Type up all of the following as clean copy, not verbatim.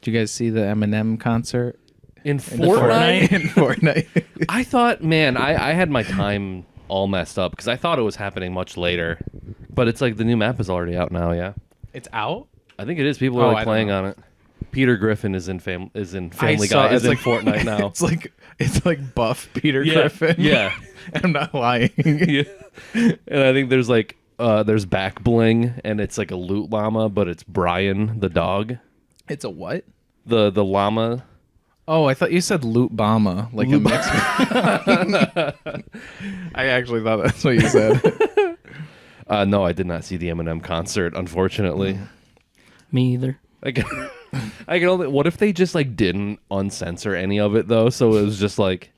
Did you guys see the Eminem concert? In Fortnite? In Fortnite. I thought, man, I had my time all messed up because I thought it was happening much later. But it's like the new map is already out now, yeah. It's out? I think it is. People are like playing on it. Peter Griffin is in Family Guy. Is in Fortnite now. it's like buff Peter Griffin. Yeah. I'm not lying. Yeah. And I think there's like there's back bling and it's like a loot llama, but it's Brian the dog. It's a what? The llama. Oh, I thought you said Loot Bama, like a mix. I actually thought that's what you said. No, I did not see the Eminem concert, unfortunately. Me either. I can only. What if they just like didn't uncensor any of it though? So it was just like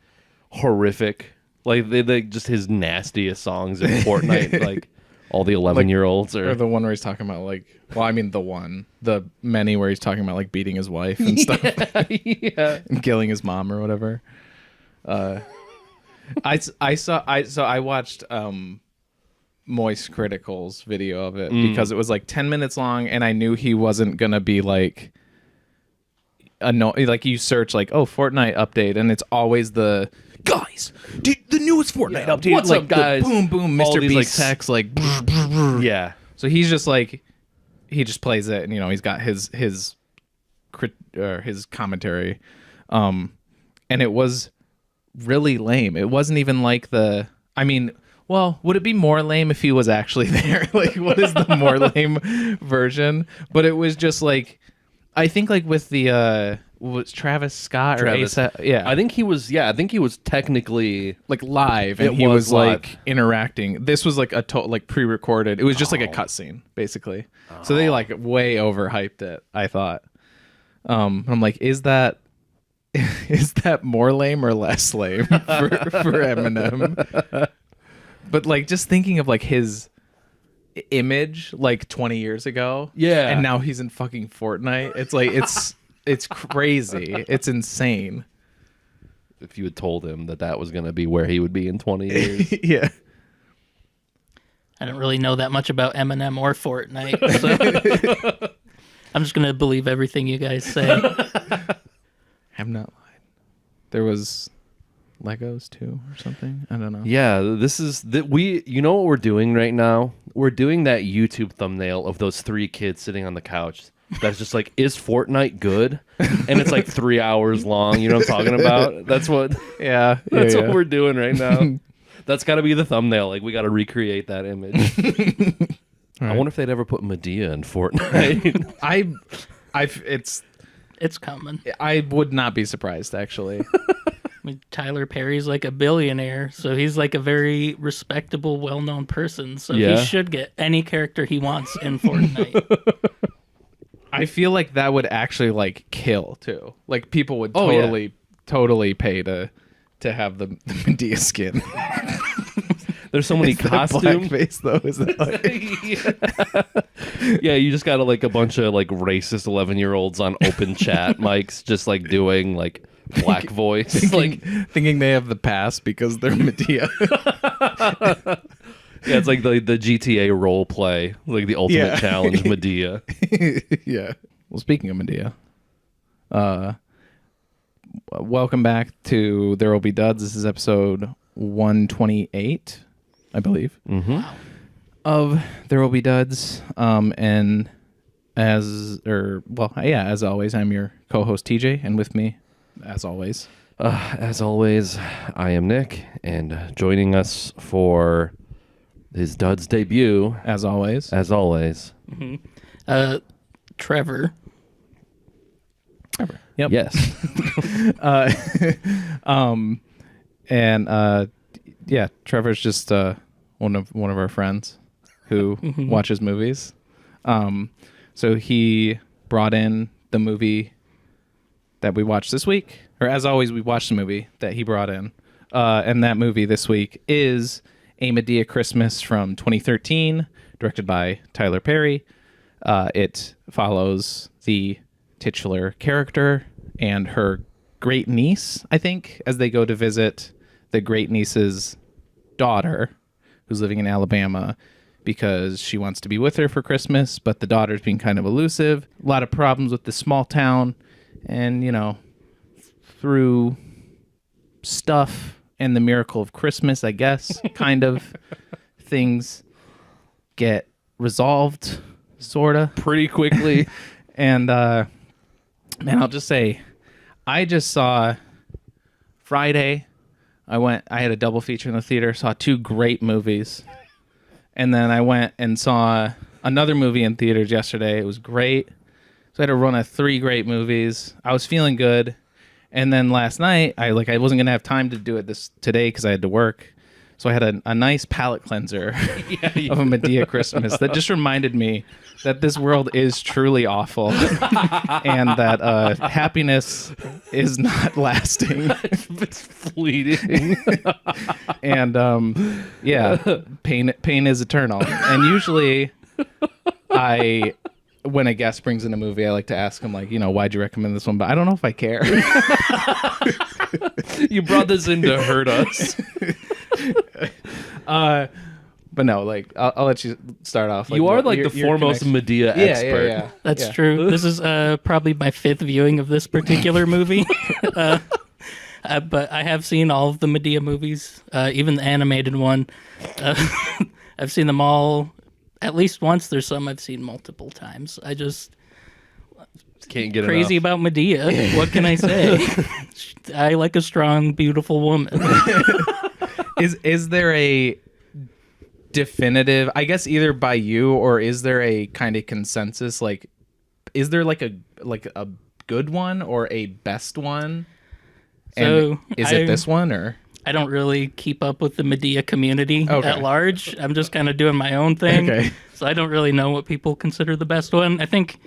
horrific. Like they just his nastiest songs in Fortnite, like all the 11-year-olds or the one where he's talking about like. Well, I mean the many where he's talking about like beating his wife and stuff, and killing his mom or whatever. I watched Moist Critical's video of it because it was like 10 minutes long, and I knew he wasn't gonna be like like you search like Fortnite update, and it's always the guys the newest Fortnite update. What's like up, guys? Boom boom, Mr. Beast like, text like yeah. So he's just like. He just plays it, and he's got his commentary, and it was really lame. It wasn't even like the. I mean, well, would it be more lame if he was actually there? Like, what is the more lame version? But it was just like, I think like with the was Travis Scott or ASAP? Yeah, I think he was. Yeah, I think he was technically like live, and he was like interacting. This was like a like pre-recorded. It was just like a cutscene, basically. So they like way overhyped it, I thought. I'm like, is that more lame or less lame for Eminem? But like just thinking of like his image like 20 years ago, and now he's in fucking Fortnite. It's like it's crazy. It's insane. If you had told him that was going to be where he would be in 20 years. Yeah. I don't really know that much about Eminem or Fortnite, so I'm just going to believe everything you guys say. I'm not lying. There was Legos too or something. I don't know. Yeah, this is you know what we're doing right now? We're doing that YouTube thumbnail of those 3 kids sitting on the couch. That's just like, is Fortnite good? And it's like 3 hours long. You know what I'm talking about? That's what. Yeah, that's what we're doing right now. That's got to be the thumbnail. Like we got to recreate that image. Right. I wonder if they'd ever put Madea in Fortnite. It's coming. I would not be surprised, actually. I mean, Tyler Perry's like a billionaire, so he's like a very respectable, well-known person. So he should get any character he wants in Fortnite. I feel like that would actually like kill too. Like people would totally pay to have the Madea skin. There's so many costumes. Blackface though, is it? Like... yeah, you just got like a bunch of like racist 11-year-olds on open chat mics, just like doing like black voice, thinking they have the pass because they're Madea. Yeah, it's like the GTA role play, like the ultimate challenge, Madea. Yeah. Well, speaking of Madea, welcome back to ThereWillBeDuds. This is episode 128, I believe, of ThereWillBeDuds. And as always, I'm your co-host TJ, and with me, as always, I am Nick, and joining us for his Duds debut, as always. Mm-hmm. Trevor. Yep. Yes. Trevor's just one of our friends who watches movies. So he brought in the movie that we watched this week, or as always, we watched the movie that he brought in, and that movie this week is A Madea Christmas from 2013, directed by Tyler Perry. It follows the titular character and her great niece, I think, as they go to visit the great niece's daughter, who's living in Alabama, because she wants to be with her for Christmas, but the daughter's being kind of elusive. A lot of problems with the small town, And, through stuff and the miracle of Christmas, I guess, kind of, things get resolved, sort of. Pretty quickly. And, man, I'll just say, I just saw Friday, I had a double feature in the theater, saw 2 great movies. And then I went and saw another movie in theaters yesterday. It was great. So I had a run of 3 great movies. I was feeling good. And then last night, I wasn't going to have time to do it today because I had to work. So I had a nice palate cleanser of A Madea Christmas that just reminded me that this world is truly awful and that happiness is not lasting. It's fleeting. And pain is eternal. And usually when a guest brings in a movie, I like to ask them, why'd you recommend this one? But I don't know if I care. You brought this in to hurt us. But no, I'll let you start off. You are the foremost Madea expert. Yeah. That's true. This is probably my 5th viewing of this particular movie. But I have seen all of the Madea movies, even the animated one. I've seen them all at least once. There's some I've seen multiple times. I just can't get crazy enough. about Madea. What can I say? I like a strong, beautiful woman. Is there a definitive, I guess, either by you, or is there a kind of consensus? Is there a good one or a best one? So is it this one, or? I don't really keep up with the Madea community at large. I'm just kind of doing my own thing. Okay. So I don't really know what people consider the best one. I think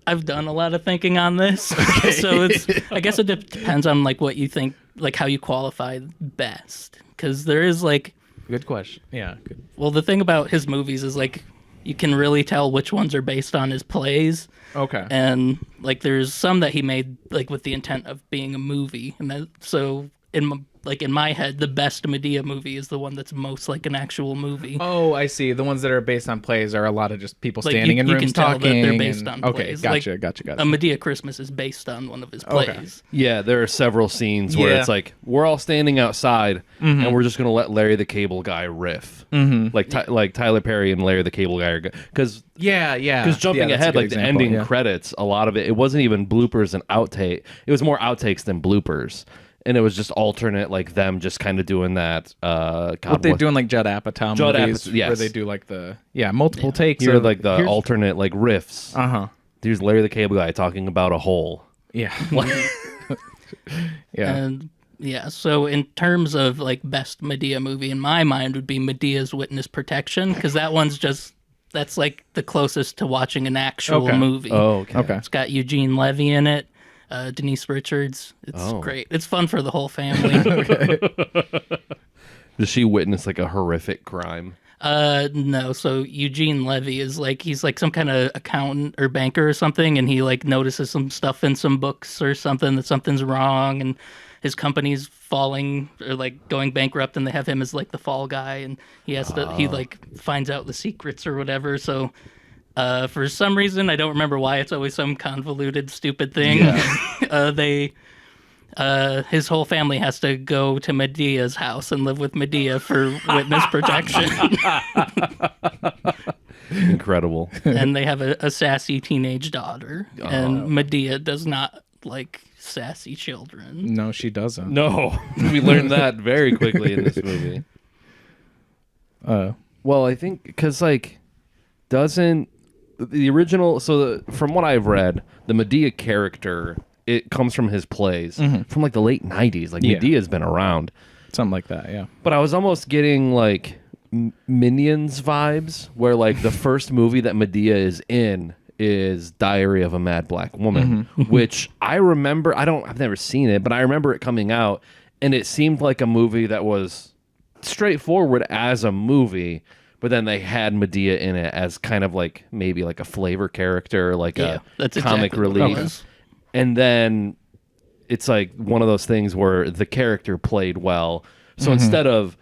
I've done a lot of thinking on this. Okay. So I guess it depends on what you think, how you qualify best. Because there is Good question. Yeah. Good. Well, the thing about his movies is you can really tell which ones are based on his plays. Okay. And there's some that he made with the intent of being a movie, and so in my head, the best Madea movie is the one that's most like an actual movie. Oh, I see. The ones that are based on plays are a lot of just people standing in you rooms can tell talking. that they're based on plays. Okay, gotcha. A Madea Christmas is based on one of his plays. Yeah, there are several scenes where it's we're all standing outside and we're just gonna let Larry the Cable Guy riff, like Tyler Perry and Larry the Cable Guy are because jumping ahead, the ending credits, a lot of it wasn't even bloopers and outtake. It was more outtakes than bloopers. And it was just alternate, them just kind of doing that. What they doing Judd Apatow movies, where they do multiple takes. Here, the alternate riffs. Here's Larry the Cable Guy talking about a hole. Yeah. Yeah. And so in terms of best Madea movie, in my mind would be Medea's Witness Protection, because that one's that's the closest to watching an actual movie. Oh, okay. It's got Eugene Levy in it. Denise Richards. It's great. It's fun for the whole family. Does she witness a horrific crime? No. So Eugene Levy is he's some kind of accountant or banker or something, and he notices some stuff in some books or something that something's wrong, and his company's falling or going bankrupt, and they have him as the fall guy, and he has to he finds out the secrets or whatever. So for some reason, I don't remember why, it's always some convoluted, stupid thing. Yeah. His whole family has to go to Medea's house and live with Madea for witness protection. Incredible. And they have a sassy teenage daughter, and Madea does not like sassy children. No, she doesn't. No, we learned that very quickly in this movie. Well, I think because doesn't the original? So from what I've read, the Madea character, it comes from his plays from the late 90s. Medea's been around, something like that. Yeah, but I was almost getting Minions vibes, where the first movie that Madea is in is Diary of a Mad Black Woman, which I remember. I've never seen it, but I remember it coming out, and it seemed like a movie that was straightforward as a movie. But then they had Madea in it as kind of maybe a flavor character, a comic relief. And then it's one of those things where the character played well. So instead of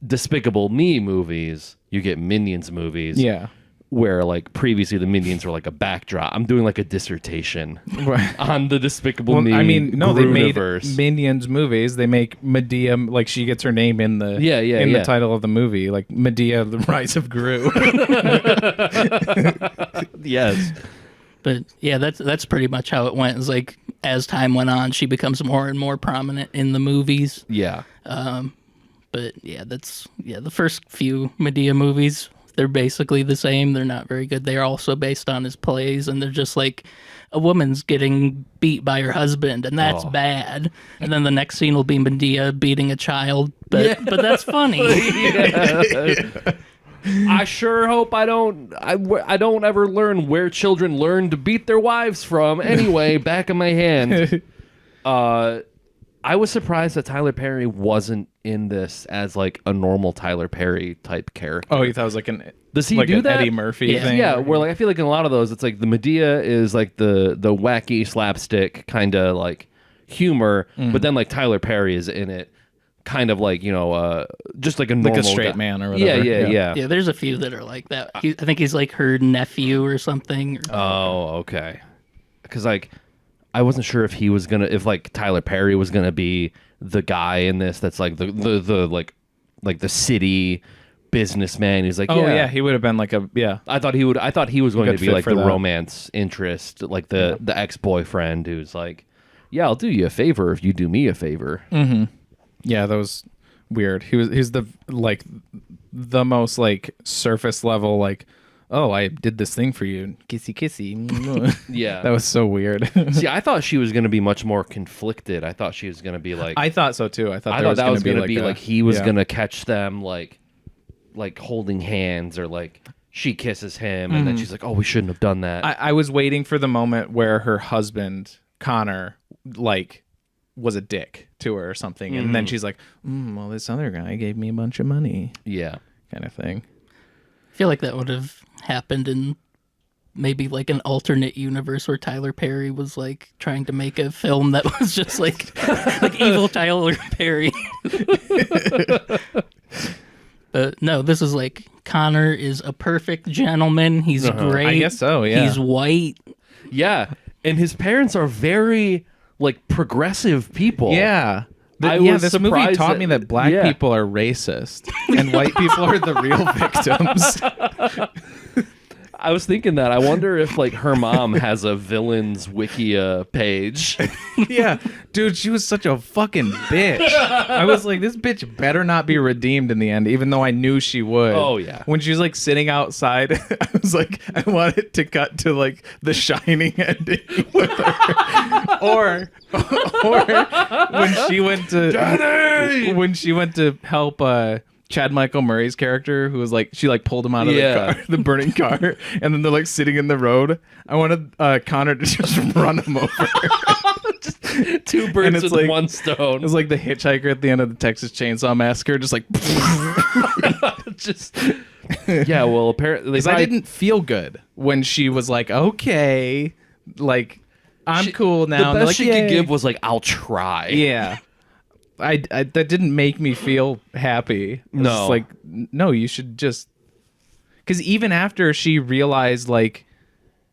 Despicable Me movies, you get Minions movies. Yeah. where like previously the Minions were like a backdrop. I'm doing like a dissertation on the Despicable Me. I mean, no, they made Gruniverse. Minions movies. They make Medea, like she gets her name in the the title of the movie, like Medea, the Rise of Gru. Yes. But yeah, that's pretty much how it went. It's like as time went on, she becomes more and more prominent in the movies. Yeah. But yeah, the first few Medea movies, they're basically the same. They're not very good. They're also based on his plays, and they're just like a woman's getting beat by her husband, and that's bad. And then the next scene will be Medea beating a child, but that's funny. I sure hope I don't ever learn where children learn to beat their wives from. Anyway, back of my hand. I was surprised that Tyler Perry wasn't in this as like a normal Tyler Perry type character. Oh, you thought it was like an does he like do an that? Eddie Murphy thing? Yeah, where like I feel like in a lot of those, it's like the Madea is like the wacky slapstick kind of like humor, but then like Tyler Perry is in it, kind of like just like a normal like a straight guy. man or whatever. Yeah. Yeah, there's a few that are like that. I think he's like her nephew or something. Oh, okay. Because like I wasn't sure if like Tyler Perry was gonna be the guy in this that's like the like the city businessman. He's like, he would have been like I thought he was going Good to be fit like for the that. romance interest, like the ex-boyfriend who's like, yeah, I'll do you a favor if you do me a favor. Yeah, that was weird. He's the like the most like surface level like, oh, I did this thing for you, kissy kissy. Yeah, That was so weird. See, I thought she was going to be much more conflicted. I thought she was going to be like, I thought so too. I thought that was going to be like he was yeah. going to catch them like holding hands, or like she kisses him and then she's like, oh, we shouldn't have done that. I was waiting for the moment where her husband Connor like was a dick to her or something, and then she's like, well, this other guy gave me a bunch of money, Yeah. kind of thing. I feel like that would have happened in maybe like an alternate universe where Tyler Perry was like trying to make a film that was just like evil Tyler Perry. But no, this is like Connor is a perfect gentleman. He's great. I guess so, yeah. He's white. Yeah. And his parents are very like progressive people. Yeah. I was this movie surprised taught me that black yeah. people are racist and white people are the real victims. I was thinking that. I wonder if like her mom has a villains Wikia page. Yeah, dude, she was such a fucking bitch. I was like, this bitch better not be redeemed in the end, even though I knew she would. Oh, yeah. When she was like sitting outside, I was like, I want it to cut to like the Shining ending with her. or when she went to Daddy! when she went to help Chad Michael Murray's character, who was like, she like pulled him out of the car, the burning car, and then they're like sitting in the road. I wanted Connor to just run him over. Just two birds with like, one stone. It was like the hitchhiker at the end of the Texas Chainsaw Massacre, just like. Just yeah. Well, apparently, I didn't feel good when she was like, okay, like I'm cool now. The And best they're she like, could "Yay." give was like, "I'll try." Yeah. I that didn't make me feel happy. It was No. just like, no, you should just, because even after she realized, like,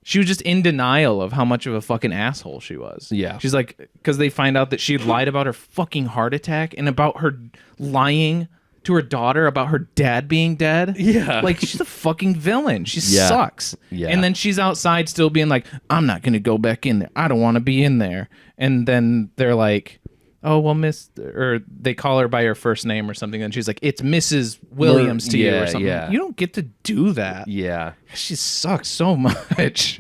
she was just in denial of how much of a fucking asshole she was. Yeah. She's like, because they find out that she lied about her fucking heart attack and about her lying to her daughter about her dad being dead. Yeah. Like, she's a fucking villain. She Yeah. sucks. Yeah. And then she's outside still being like, I'm not going to go back in there. I don't want to be in there. And then they're like, oh, well, or they call her by her first name or something, and she's like, it's Mrs. Williams to you or something. yeah. You don't get to do that. Yeah. She sucks so much.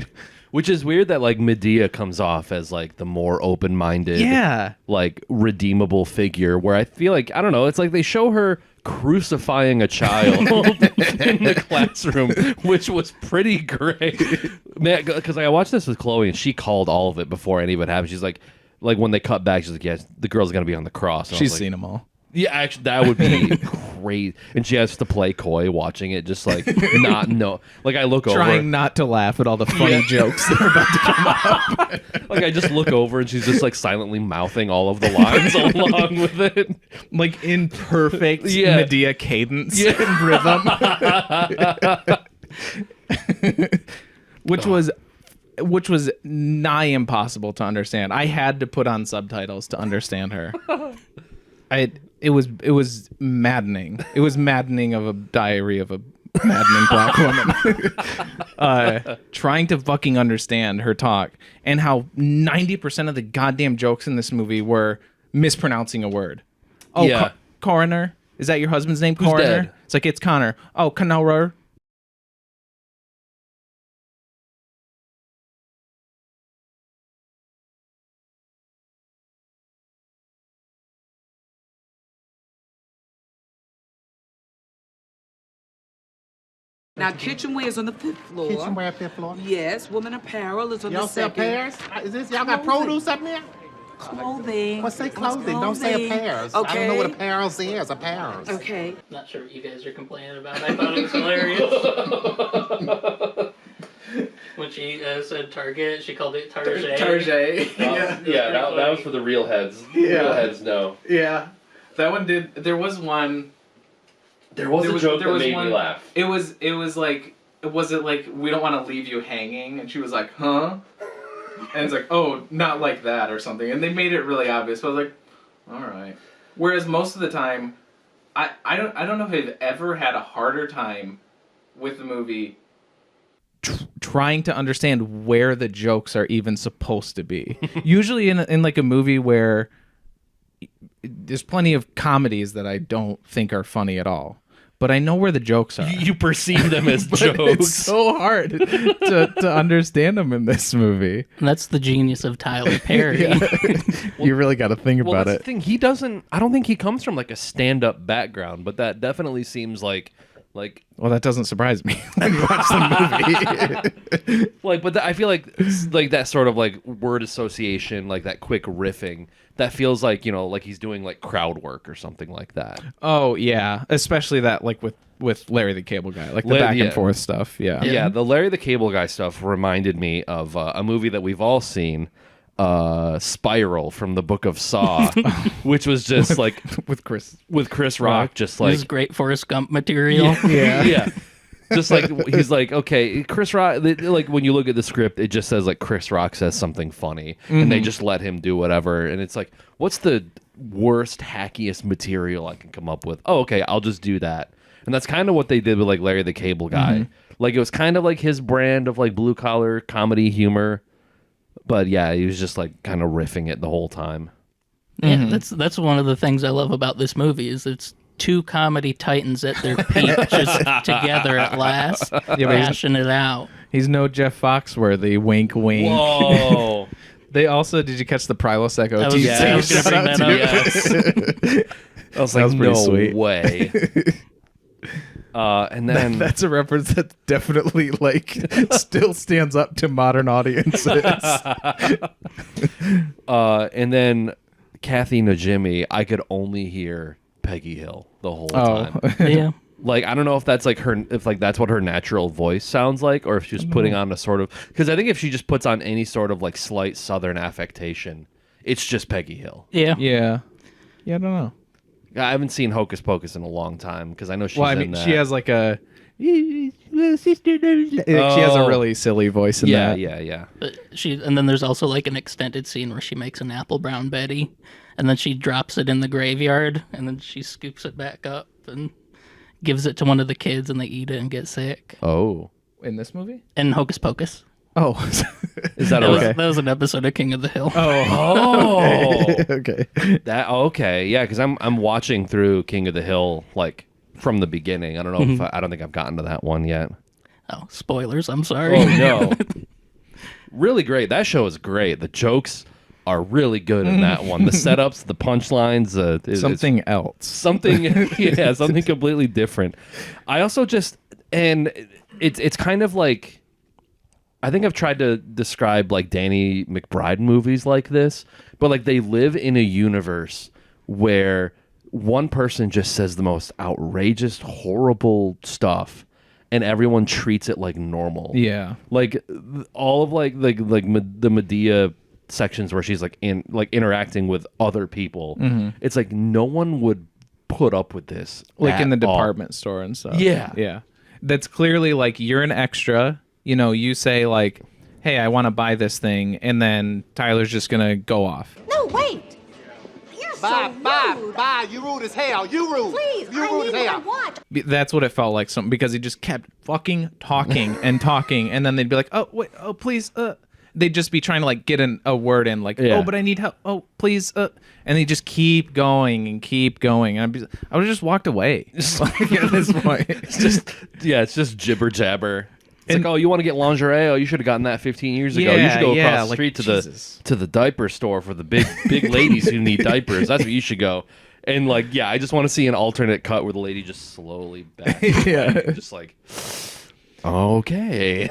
Which is weird that like Madea comes off as like the more open-minded, Yeah. like redeemable figure. Where I feel like, I don't know, it's like they show her crucifying a child in the classroom, which was pretty great. Man, because I watched this with Chloe and she called all of it before any of it happened. She's like when they cut back, she's like, yeah, the girl's gonna be on the cross. And I was She's like, seen them all. yeah, actually, that would be great. And she has to play coy watching it, just like not know. Like I look over, Trying not to laugh at all the funny jokes that are about to come up. like I just look over and she's just like silently mouthing all of the lines along with it. Like in perfect Yeah. Madea cadence and rhythm. which was nigh impossible to understand. I had to put on subtitles to understand her. It was maddening. It was maddening of a diary of a maddening black woman. Trying to fucking understand her talk, and how 90% of the goddamn jokes in this movie were mispronouncing a word. Oh, Yeah. Coroner? Is that your husband's name? Who's Coroner? dead? It's like, it's Connor. Oh, Connor. Now, kitchenware is on the 5th floor. Kitchenware, 5th floor. Yes, woman apparel is on Y'all the sell 2nd. pears? Is this y'all got produce up there? Clothing. Well, say clothing. Don't say pears. Okay. I don't know what a pears is. A pears. Okay. Not sure what you guys are complaining about. I thought it was hilarious. When she said Target, she called it Target. That was for the real heads. Real heads know. Yeah. That one did. There was one. There was a joke that made one, me laugh. It was like, was it like, we don't want to leave you hanging? And she was like, huh? And it's like, oh, not like that or something. And they made it really obvious. So I was like, all right. Whereas most of the time, I don't know if I've ever had a harder time with the movie trying to understand where the jokes are even supposed to be. Usually in like a movie where there's plenty of comedies that I don't think are funny at all, but I know where the jokes are. You perceive them as But jokes. it's so hard to understand them in this movie. And that's the genius of Tyler Perry. You really got to think Well, about that's it. the thing. He doesn't. I don't think he comes from like a stand-up background, but that definitely seems like. Well, that doesn't surprise me when you watch the movie. But I feel like that sort of like word association, like that quick riffing, that feels like, like he's doing like crowd work or something like that. Oh yeah, especially that like with Larry the Cable Guy, like the back and forth stuff. Yeah. Yeah, the Larry the Cable Guy stuff reminded me of a movie that we've all seen, Spiral from the Book of Saw, which was just like with Chris Rock, just like This is great Forrest Gump material. yeah. Just like he's like, okay, Chris Rock. Like when you look at the script, it just says like Chris Rock says something funny, and they just let him do whatever. And it's like, what's the worst, hackiest material I can come up with? Oh, okay, I'll just do that. And that's kind of what they did with like Larry the Cable Guy. Like it was kind of like his brand of like blue collar comedy humor, but yeah, he was just like kind of riffing it the whole time. Yeah, that's one of the things I love about this movie is it's two comedy titans at their peak, just together at last, bashing it out. He's no Jeff Foxworthy. Wink, wink. Whoa. They also, did you catch the Prilosec I was, OTC? I was going to bring that up. I was That like, was pretty no sweet. way. And then That's a reference that definitely like still stands up to modern audiences. and then Kathy Najimy, I could only hear Peggy Hill the whole time. Yeah. Like I don't know if that's like if like that's what her natural voice sounds like, or if she's putting on a sort of, because I think if she just puts on any sort of like slight Southern affectation, it's just Peggy Hill. Yeah. Yeah, I don't know. I haven't seen Hocus Pocus in a long time because I know she's Well, I in mean, that. she has like a she has a really silly voice in that. Yeah. But and then there's also like an extended scene where she makes an apple brown Betty, and then she drops it in the graveyard, and then she scoops it back up and gives it to one of the kids, and they eat it and get sick. Oh, In this movie? And Hocus Pocus. Oh, is that That was an episode of King of the Hill. okay. That okay, yeah, because I'm watching through King of the Hill like from the beginning. I don't know if I don't think I've gotten to that one yet. Oh, spoilers. I'm sorry. Oh no, really great. That show is great. The jokes are really good in that one. The setups, the punchlines, Something else. something something completely different. I also just and it's kind of like, I think I've tried to describe like Danny McBride movies like this, but like they live in a universe where one person just says the most outrageous, horrible stuff, and everyone treats it like normal. Yeah. Like all of the Madea sections where she's like interacting with other people. It's like no one would put up with this Like in the at all. department store and stuff. Yeah. Yeah. that's clearly like you're an extra. You know, you say like, "Hey, I want to buy this thing," and then Tyler's just gonna go off. No, wait. You're so rude. Bye. You rude as hell. You rude. Please, you I rude need as what I hell. want. That's what it felt like. Something because he just kept fucking talking and talking, and then they'd be like, "Oh wait, oh please," they'd just be trying to like get a word in, like, Yeah. "Oh, but I need help. Oh, please," and they just keep going and keep going. And I would have just walked away. Like, at this point, It's just jibber jabber. It's like, oh, you want to get lingerie? Oh, you should have gotten that 15 years ago. You Yeah, should go yeah, across the like, street Jesus. to the diaper store for the big ladies who need diapers. That's where you should go. And like, yeah, I just want to see an alternate cut where the lady just slowly backs away, just like, okay.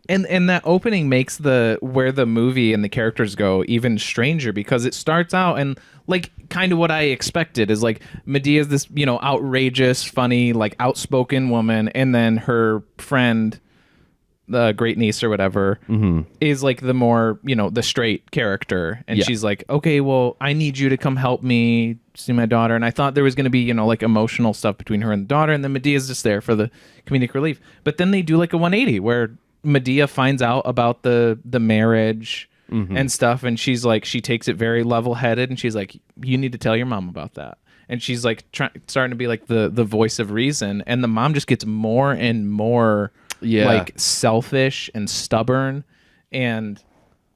And that opening makes where the movie and the characters go even stranger, because it starts out and like kind of what I expected is like Medea's this, you know, outrageous, funny, like outspoken woman, and then her friend, the great niece or whatever, is like the more, you know, the straight character, and Yeah. she's like, okay, well, I need you to come help me see my daughter. And I thought there was going to be, you know, like emotional stuff between her and the daughter, and then Medea's just there for the comedic relief. But then they do like a 180 where Madea finds out about the marriage and stuff, and she's like, she takes it very level-headed, and she's like, you need to tell your mom about that. And she's like starting to be like the voice of reason, and the mom just gets more and more like selfish and stubborn, and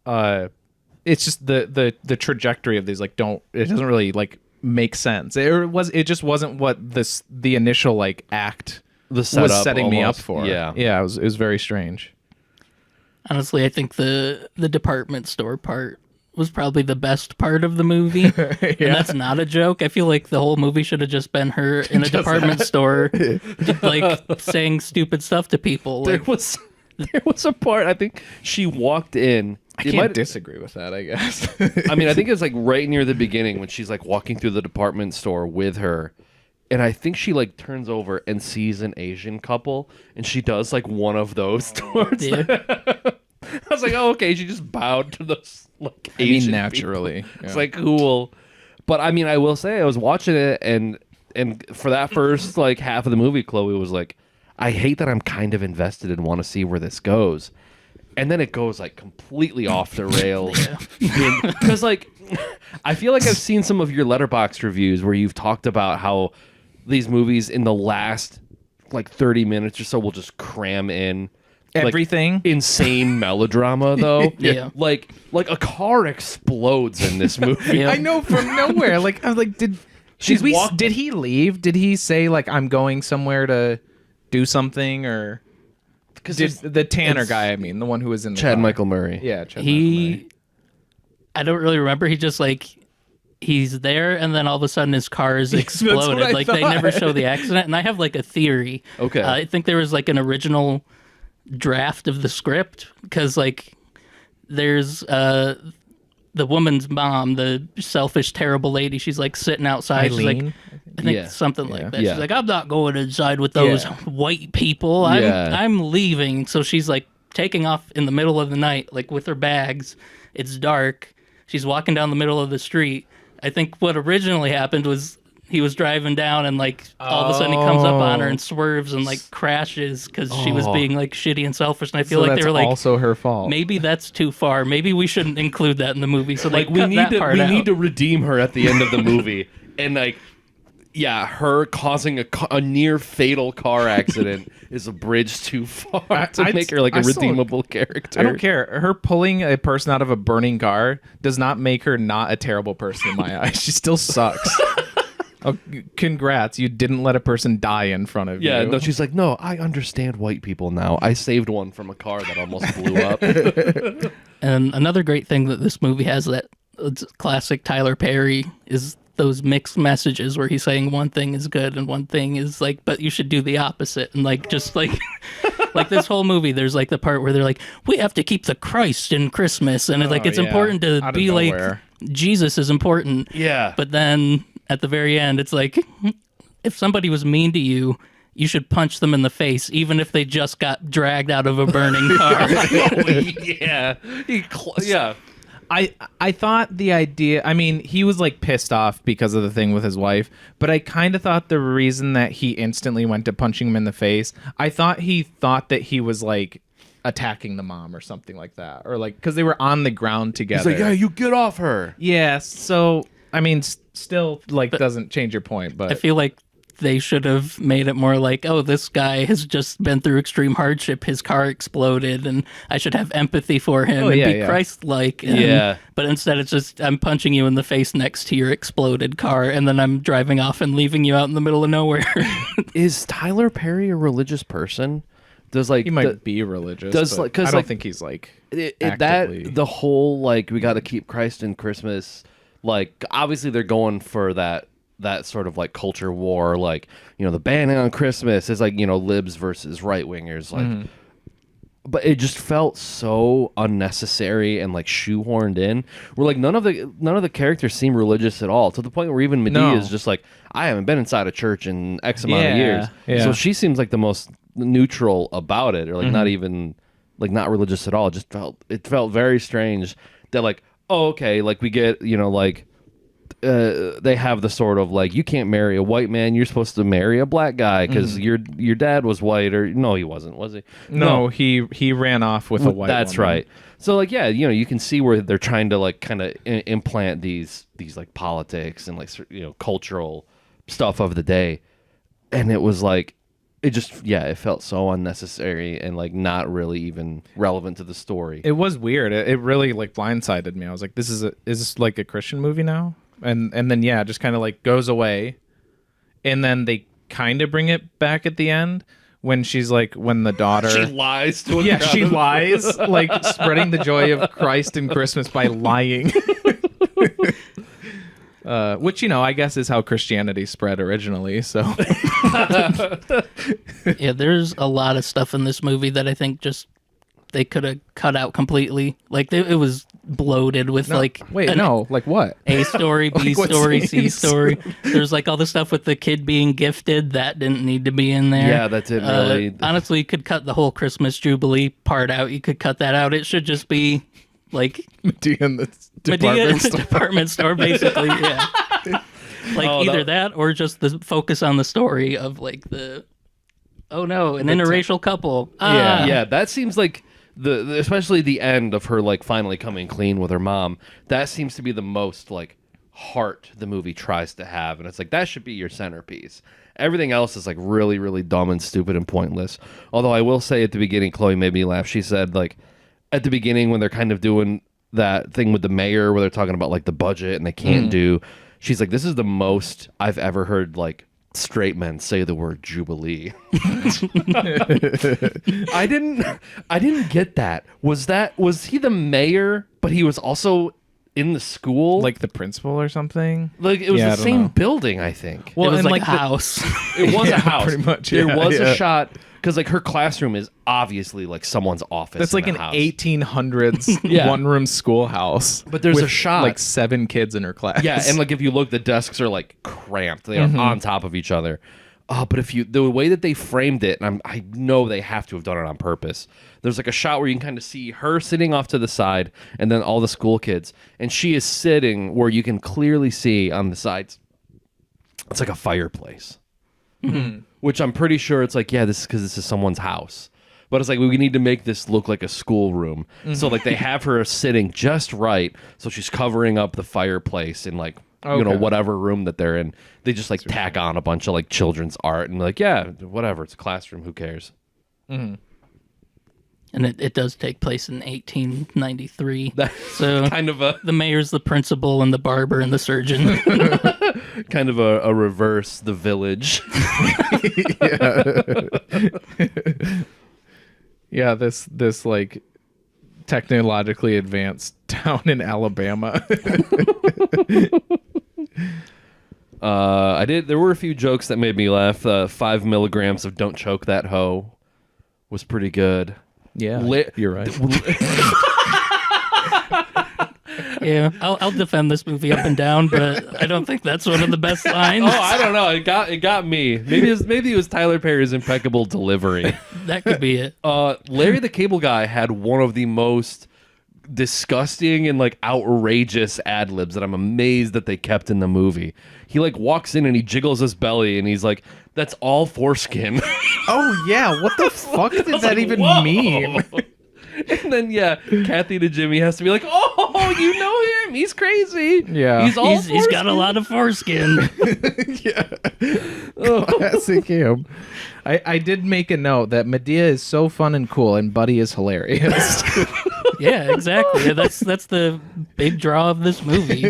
it's just the trajectory of these like it doesn't really like make sense. It just wasn't what the initial like act The setup was setting me up almost. for. Yeah. it was very strange. Honestly, I think the department store part was probably the best part of the movie. And that's not a joke. I feel like the whole movie should have just been her in a department store, like saying stupid stuff to people. There Like, was a part, I think she walked in. I can't disagree with that, I guess. I mean, I think it's like right near the beginning when she's like walking through the department store with her. And I think she like turns over and sees an Asian couple, and she does like one of those towards yeah. I was like, oh, okay. She just bowed to those like I mean, Asian naturally. people. Yeah. It's like cool, but I mean, I will say I was watching it, and for that first like half of the movie, Chloe was like, I hate that I'm kind of invested and want to see where this goes, and then it goes like completely off the rails. Because like, I feel like I've seen some of your Letterboxd reviews where you've talked about how these movies in the last like 30 minutes or so will just cram in Everything. like, insane melodrama though. Yeah. Like a car explodes in this movie. Yeah. I know, from nowhere. Like I was like, did he leave? Did he say like I'm going somewhere to do something, or Because the Tanner guy? I mean, the one who was in the Chad car. Michael Murray. Yeah, Chad Michael Murray. I don't really remember. He just like he's there, and then all of a sudden his car is what exploded. I Like they thought. never show the accident. And I have like a theory. Okay. I think there was like an original draft of the script, because like there's the woman's mom, the selfish, terrible lady. She's like sitting outside. She's Eileen? like, I think Yeah. something like that. Yeah. She's like, I'm not going inside with those Yeah. white people. I'm leaving. So she's like taking off in the middle of the night, like with her bags. It's dark. She's walking down the middle of the street. I think what originally happened was he was driving down, and like all of a sudden he comes up on her and swerves and like crashes because she was being like shitty and selfish. And I feel So like that's they were like, also her fault. maybe that's too far. Maybe we shouldn't include that in the movie. So Like like we need out. to redeem her at the end of the movie, and like, yeah, her causing a near fatal car accident is a bridge too far to make her like a I still- redeemable character. I don't care. Her pulling a person out of a burning car does not make her not a terrible person in my eyes. She still sucks. Oh, congrats. You didn't let a person die in front of Yeah, you. no, she's like, no, I understand white people now. I saved one from a car that almost blew up. And another great thing that this movie has that it's classic Tyler Perry is those mixed messages where he's saying one thing is good and one thing is like, but you should do the opposite. And like, just like, like this whole movie, there's like the part where they're like, we have to keep the Christ in Christmas. And like, it's yeah. important to Out of be like, nowhere. Jesus is important. Yeah. But then at the very end, it's like, if somebody was mean to you, you should punch them in the face, even if they just got dragged out of a burning car. yeah. Yeah. I thought the idea, I mean, he was like pissed off because of the thing with his wife, but I kind of thought the reason that he instantly went to punching him in the face, I thought he thought that he was like attacking the mom or something like that, or like because they were on the ground together. He's like, yeah, you get off her. Yeah, so I mean, still like doesn't change your point, but I feel like they should have made it more like, oh, this guy has just been through extreme hardship. His car exploded, and I should have empathy for him and be Christ-like. Yeah. But instead, it's just, I'm punching you in the face next to your exploded car, and then I'm driving off and leaving you out in the middle of nowhere. Is Tyler Perry a religious person? Does like he might be religious. Does but like because I don't think he's like actively... that the whole like we got to keep Christ in Christmas. Like obviously they're going for that sort of like culture war, like, you know, the banning on Christmas is like, you know, libs versus right wingers, like, but it just felt so unnecessary and like shoehorned in. We're like none of the characters seem religious at all, to the point where even Madea is just like, I haven't been inside a church in X amount of years, so she seems like the most neutral about it, or like not even like not religious at all. It felt very strange that like, oh, okay, like we get, you know, like they have the sort of like, you can't marry a white man, you're supposed to marry a black guy because your dad was white, or no, he wasn't, was he? No, he ran off with a white That's woman. right. So like, yeah, you know, you can see where they're trying to like kind of implant these like politics and like, you know, cultural stuff of the day, and it was like, it just, yeah, it felt so unnecessary and like not really even relevant to the story. It was weird. It really like blindsided me. I was like, is this like a Christian movie now? And then yeah, it just kind of like goes away, and then they kind of bring it back at the end when she's like, when the daughter She lies to a yeah, crowd she of- lies, like spreading the joy of Christ in Christmas by lying. Which, you know, I guess is how Christianity spread originally. So Yeah, there's a lot of stuff in this movie that I think just they could have cut out completely. Like it was bloated with like like what? A story, B Like, what story, C scenes? story. There's like all the stuff with the kid being gifted that didn't need to be in there. Yeah, that didn't really. Honestly, you could cut the whole Christmas Jubilee part out. You could cut that out. It should just be like Madea in the Madea department store. department store, basically. Yeah. Like either that or just the focus on the story of like the, oh no, an interracial couple. Yeah, that seems like the especially the end of her like finally coming clean with her mom. That seems to be the most like heart the movie tries to have, and it's like that should be your centerpiece. Everything else is like really, really dumb and stupid and pointless. Although I will say at the beginning, Chloe made me laugh. She said like at the beginning when they're kind of doing that thing with the mayor where they're talking about like the budget and they can't do. She's like, this is the most I've ever heard like straight men say the word Jubilee. I didn't get that. Was he the mayor, but he was also in the school? Like the principal or something? Like it was Yeah, I the don't same know. building, I think. Well, it was and, like like, a the- house. It was a house. pretty much, There yeah, was yeah. a shot because like her classroom is obviously like someone's office. That's in like the an house. 1800s Yeah. one-room schoolhouse. But there's with, a shot. like 7 kids in her class. Yeah, and like if you look, the desks are like cramped. They are on top of each other. But if you the way that they framed it, and I know they have to have done it on purpose. There's like a shot where you can kind of see her sitting off to the side, and then all the school kids, and she is sitting where you can clearly see on the sides. It's like a fireplace, which I'm pretty sure it's like, yeah, this is because this is someone's house. But it's like we need to make this look like a schoolroom. So like they have her sitting just right, so she's covering up the fireplace in like you know Okay. whatever room that they're in. They just like tack on a bunch of like children's art and like, yeah, whatever, it's a classroom, who cares? And it does take place in 1893. So Kind of a the mayor's the principal and the barber and the surgeon. kind of a reverse The Village. Yeah, this like technologically advanced town in Alabama. There were a few jokes that made me laugh. 5 milligrams of "Don't choke that hoe" was pretty good. Yeah, Li- you're right. Yeah, I'll defend this movie up and down, but I don't think that's one of the best lines. Oh, I don't know. It got me. Maybe it was Tyler Perry's impeccable delivery. That could be it. Larry the Cable Guy had one of the most disgusting and like outrageous ad libs that I'm amazed that they kept in the movie. He like walks in and he jiggles his belly and he's like, "That's all foreskin." Oh yeah, what the fuck did that like, even whoa. mean? And then Kathy to Jimmy has to be like, "Oh, you know him? He's crazy. Yeah. He's got a lot of foreskin. Classic him. I did make a note that Madea is so fun and cool, and Buddy is hilarious. Yeah, exactly. That's the big draw of this movie.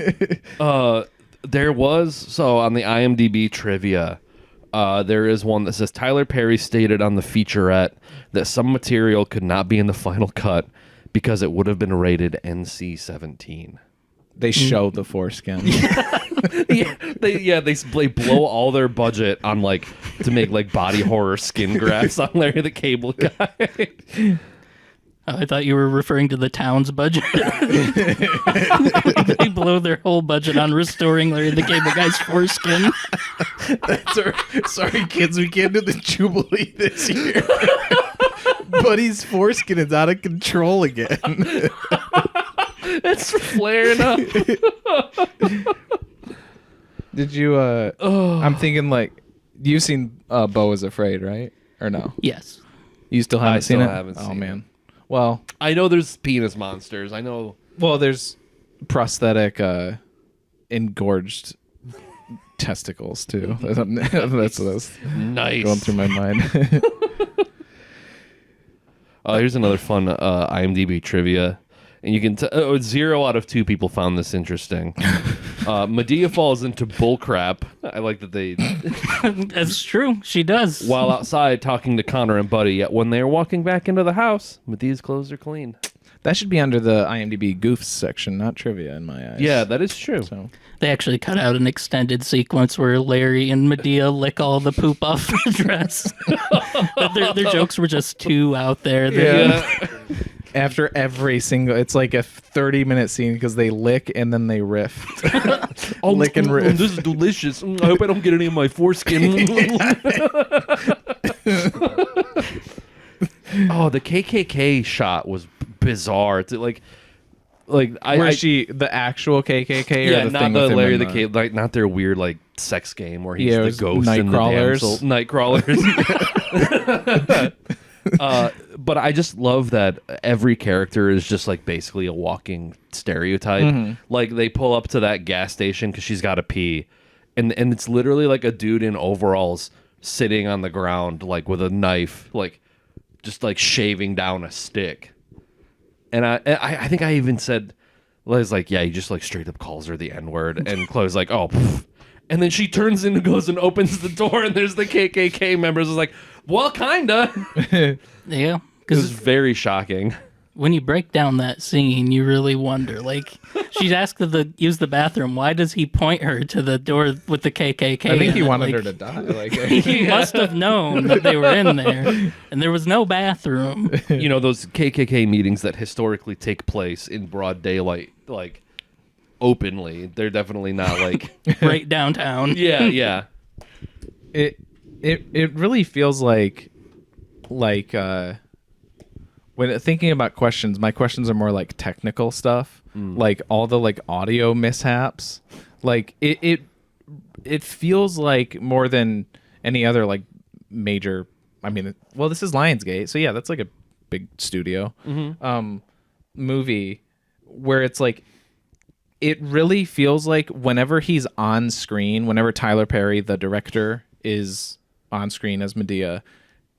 There was on the IMDb trivia. There is one that says Tyler Perry stated on the featurette that some material could not be in the final cut because it would have been rated NC-17. They show the foreskin. They blow all their budget on like to make like body horror skin grafts on Larry the Cable Guy. I thought you were referring to the town's budget. They blow their whole budget on restoring Larry the Cable Guy's foreskin. Sorry, kids, we can't do the Jubilee this year. Buddy's foreskin is out of control again. It's flaring up. Did you? I'm thinking like you've seen Beau is Afraid, right? Or no? Yes. You still haven't seen it? Haven't seen man. it. Well, I know there's penis monsters. I know. Well, there's prosthetic engorged testicles too. That's Nice. going through my mind. Here's another fun IMDb trivia. And you can 0 out of 2 people found this interesting. Madea falls into bullcrap. I like that they... That's true. She does. While outside talking to Connor and Buddy, yet when they're walking back into the house, Medea's clothes are clean. That should be under the IMDb goofs section, not trivia in my eyes. Yeah, that is true. So They actually cut out an extended sequence where Larry and Madea lick all the poop off the dress. their jokes were just too out there. Yeah. After every single, it's like a 30-minute scene because they lick and then they riff. Lick and riff. This is delicious. I hope I don't get any of my foreskin. Oh, the KKK shot was bizarre. It's like the actual KKK? Yeah, or the not thing the with him Larry in the Cable, like not their weird like sex game where he's Yeah, it the was ghost and the Nightcrawlers. damsel. Nightcrawlers. But I just love that every character is just like basically a walking stereotype. Mm-hmm. Like they pull up to that gas station because she's got to pee, and it's literally like a dude in overalls sitting on the ground like with a knife, like just like shaving down a stick. And I think I even said, Liz, like, yeah, he just like straight up calls her the N-word, and Chloe's like, oh. Pff. And then she turns in and goes and opens the door, and there's the KKK members. It's like, well, kinda. Yeah, It was because very shocking. when you break down that scene, you really wonder. Like, she's asked to use the bathroom. Why does he point her to the door with the KKK? I think he in it? wanted Like, her to die. Like, He must have known that they were in there, and there was no bathroom. You know, those KKK meetings that historically take place in broad daylight, like openly. They're definitely not like Right downtown. yeah. it really feels like when thinking about questions, my questions are more like technical stuff, like all the like audio mishaps. Like it feels like more than any other like major. I mean, well, this is Lionsgate, so yeah, that's like a big studio movie where it's like it really feels like whenever he's on screen, whenever Tyler Perry, the director, is on screen as Madea,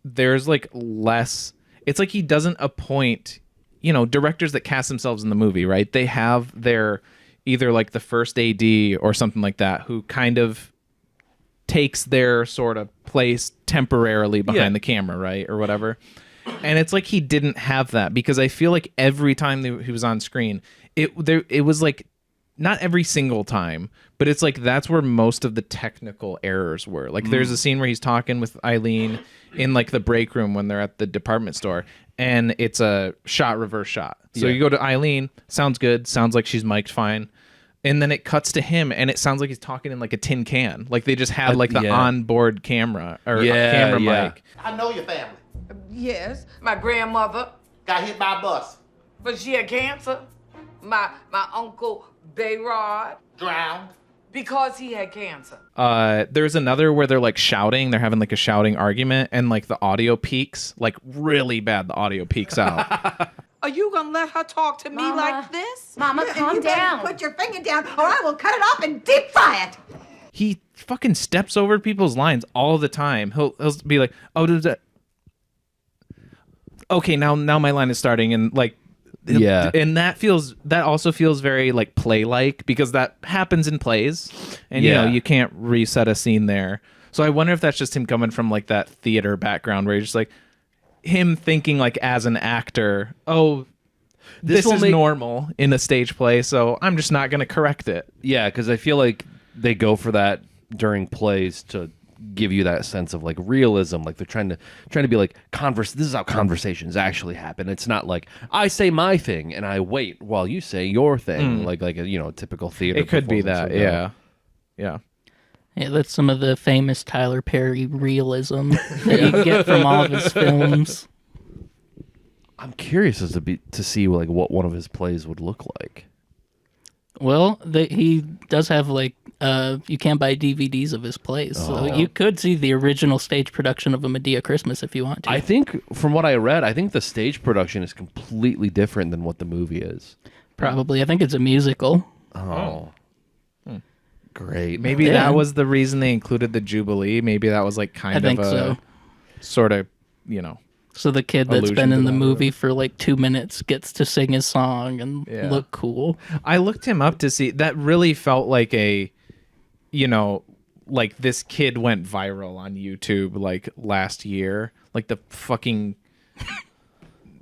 there's like less. It's like he doesn't appoint, directors that cast themselves in the movie, right? They have their either like the first AD or something like that who kind of takes their sort of place temporarily behind the camera, right? Or whatever. And it's like he didn't have that because I feel like every time he was on screen, it was like not every single time, but it's like that's where most of the technical errors were. Like there's a scene where he's talking with Eileen in like the break room when they're at the department store, and it's a reverse shot. So you go to Eileen, sounds good, sounds like she's mic'd fine. And then it cuts to him, and it sounds like he's talking in like a tin can. Like they just had like the onboard camera or camera mic. I know your family. Yes, my grandmother, Got hit by a bus. but she had cancer. my uncle Bayrod? Drowned. Because he had cancer. There's another where they're like shouting. They're having like a shouting argument, and like the audio peaks, like really bad. The audio peaks out. Are you gonna let her talk to me Mama. like this? Mama, calm You better down. put your finger down, or I will cut it off and deep fry it. He fucking steps over people's lines all the time. He'll be like, "Oh, does that? Okay, now my line is starting," and like. Yeah. And that also feels very like play like, because that happens in plays, and you know you can't reset a scene there. So I wonder if that's just him coming from like that theater background where you're just like him thinking like as an actor, oh, this is normal in a stage play, so I'm just not going to correct it. Yeah, because I feel like they go for that during plays to give you that sense of like realism, like they're trying to be like this is how conversations actually happen. It's not like I say my thing and I wait while you say your thing, like a typical theater. It could be that, yeah. That's some of the famous Tyler Perry realism that you get from all of his films. I'm curious to see like what one of his plays would look like. Well, he does have like you can't buy DVDs of his plays, so you could see the original stage production of A Madea Christmas if you want to. I think from what I read, I think the stage production is completely different than what the movie is. Probably. I think it's a musical. Oh. Great. Maybe that was the reason they included the Jubilee. Maybe that was like kind I of think a so. sort of, So the kid that's allusion been to in the that, movie for like 2 minutes gets to sing his song and look cool. I looked him up to see. That really felt like like this kid went viral on YouTube like last year. Like the fucking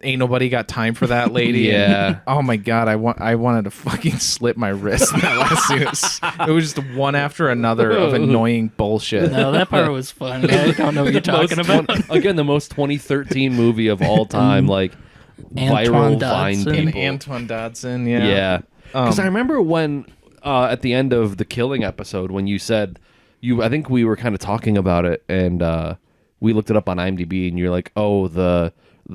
ain't nobody got time for that lady. Yeah. And, oh my god, I wanted to fucking slit my wrist in that last scene. It was just one after another of annoying bullshit. No, that part was fun. I don't know what you're talking about. Again, the most 2013 movie of all time, like Antoine viral Vine Dodson. people. Antoine Dodson, yeah. Yeah. Because I remember when at the end of the Killing episode when you said I think we were kind of talking about it, and we looked it up on IMDb, and you're like, oh, the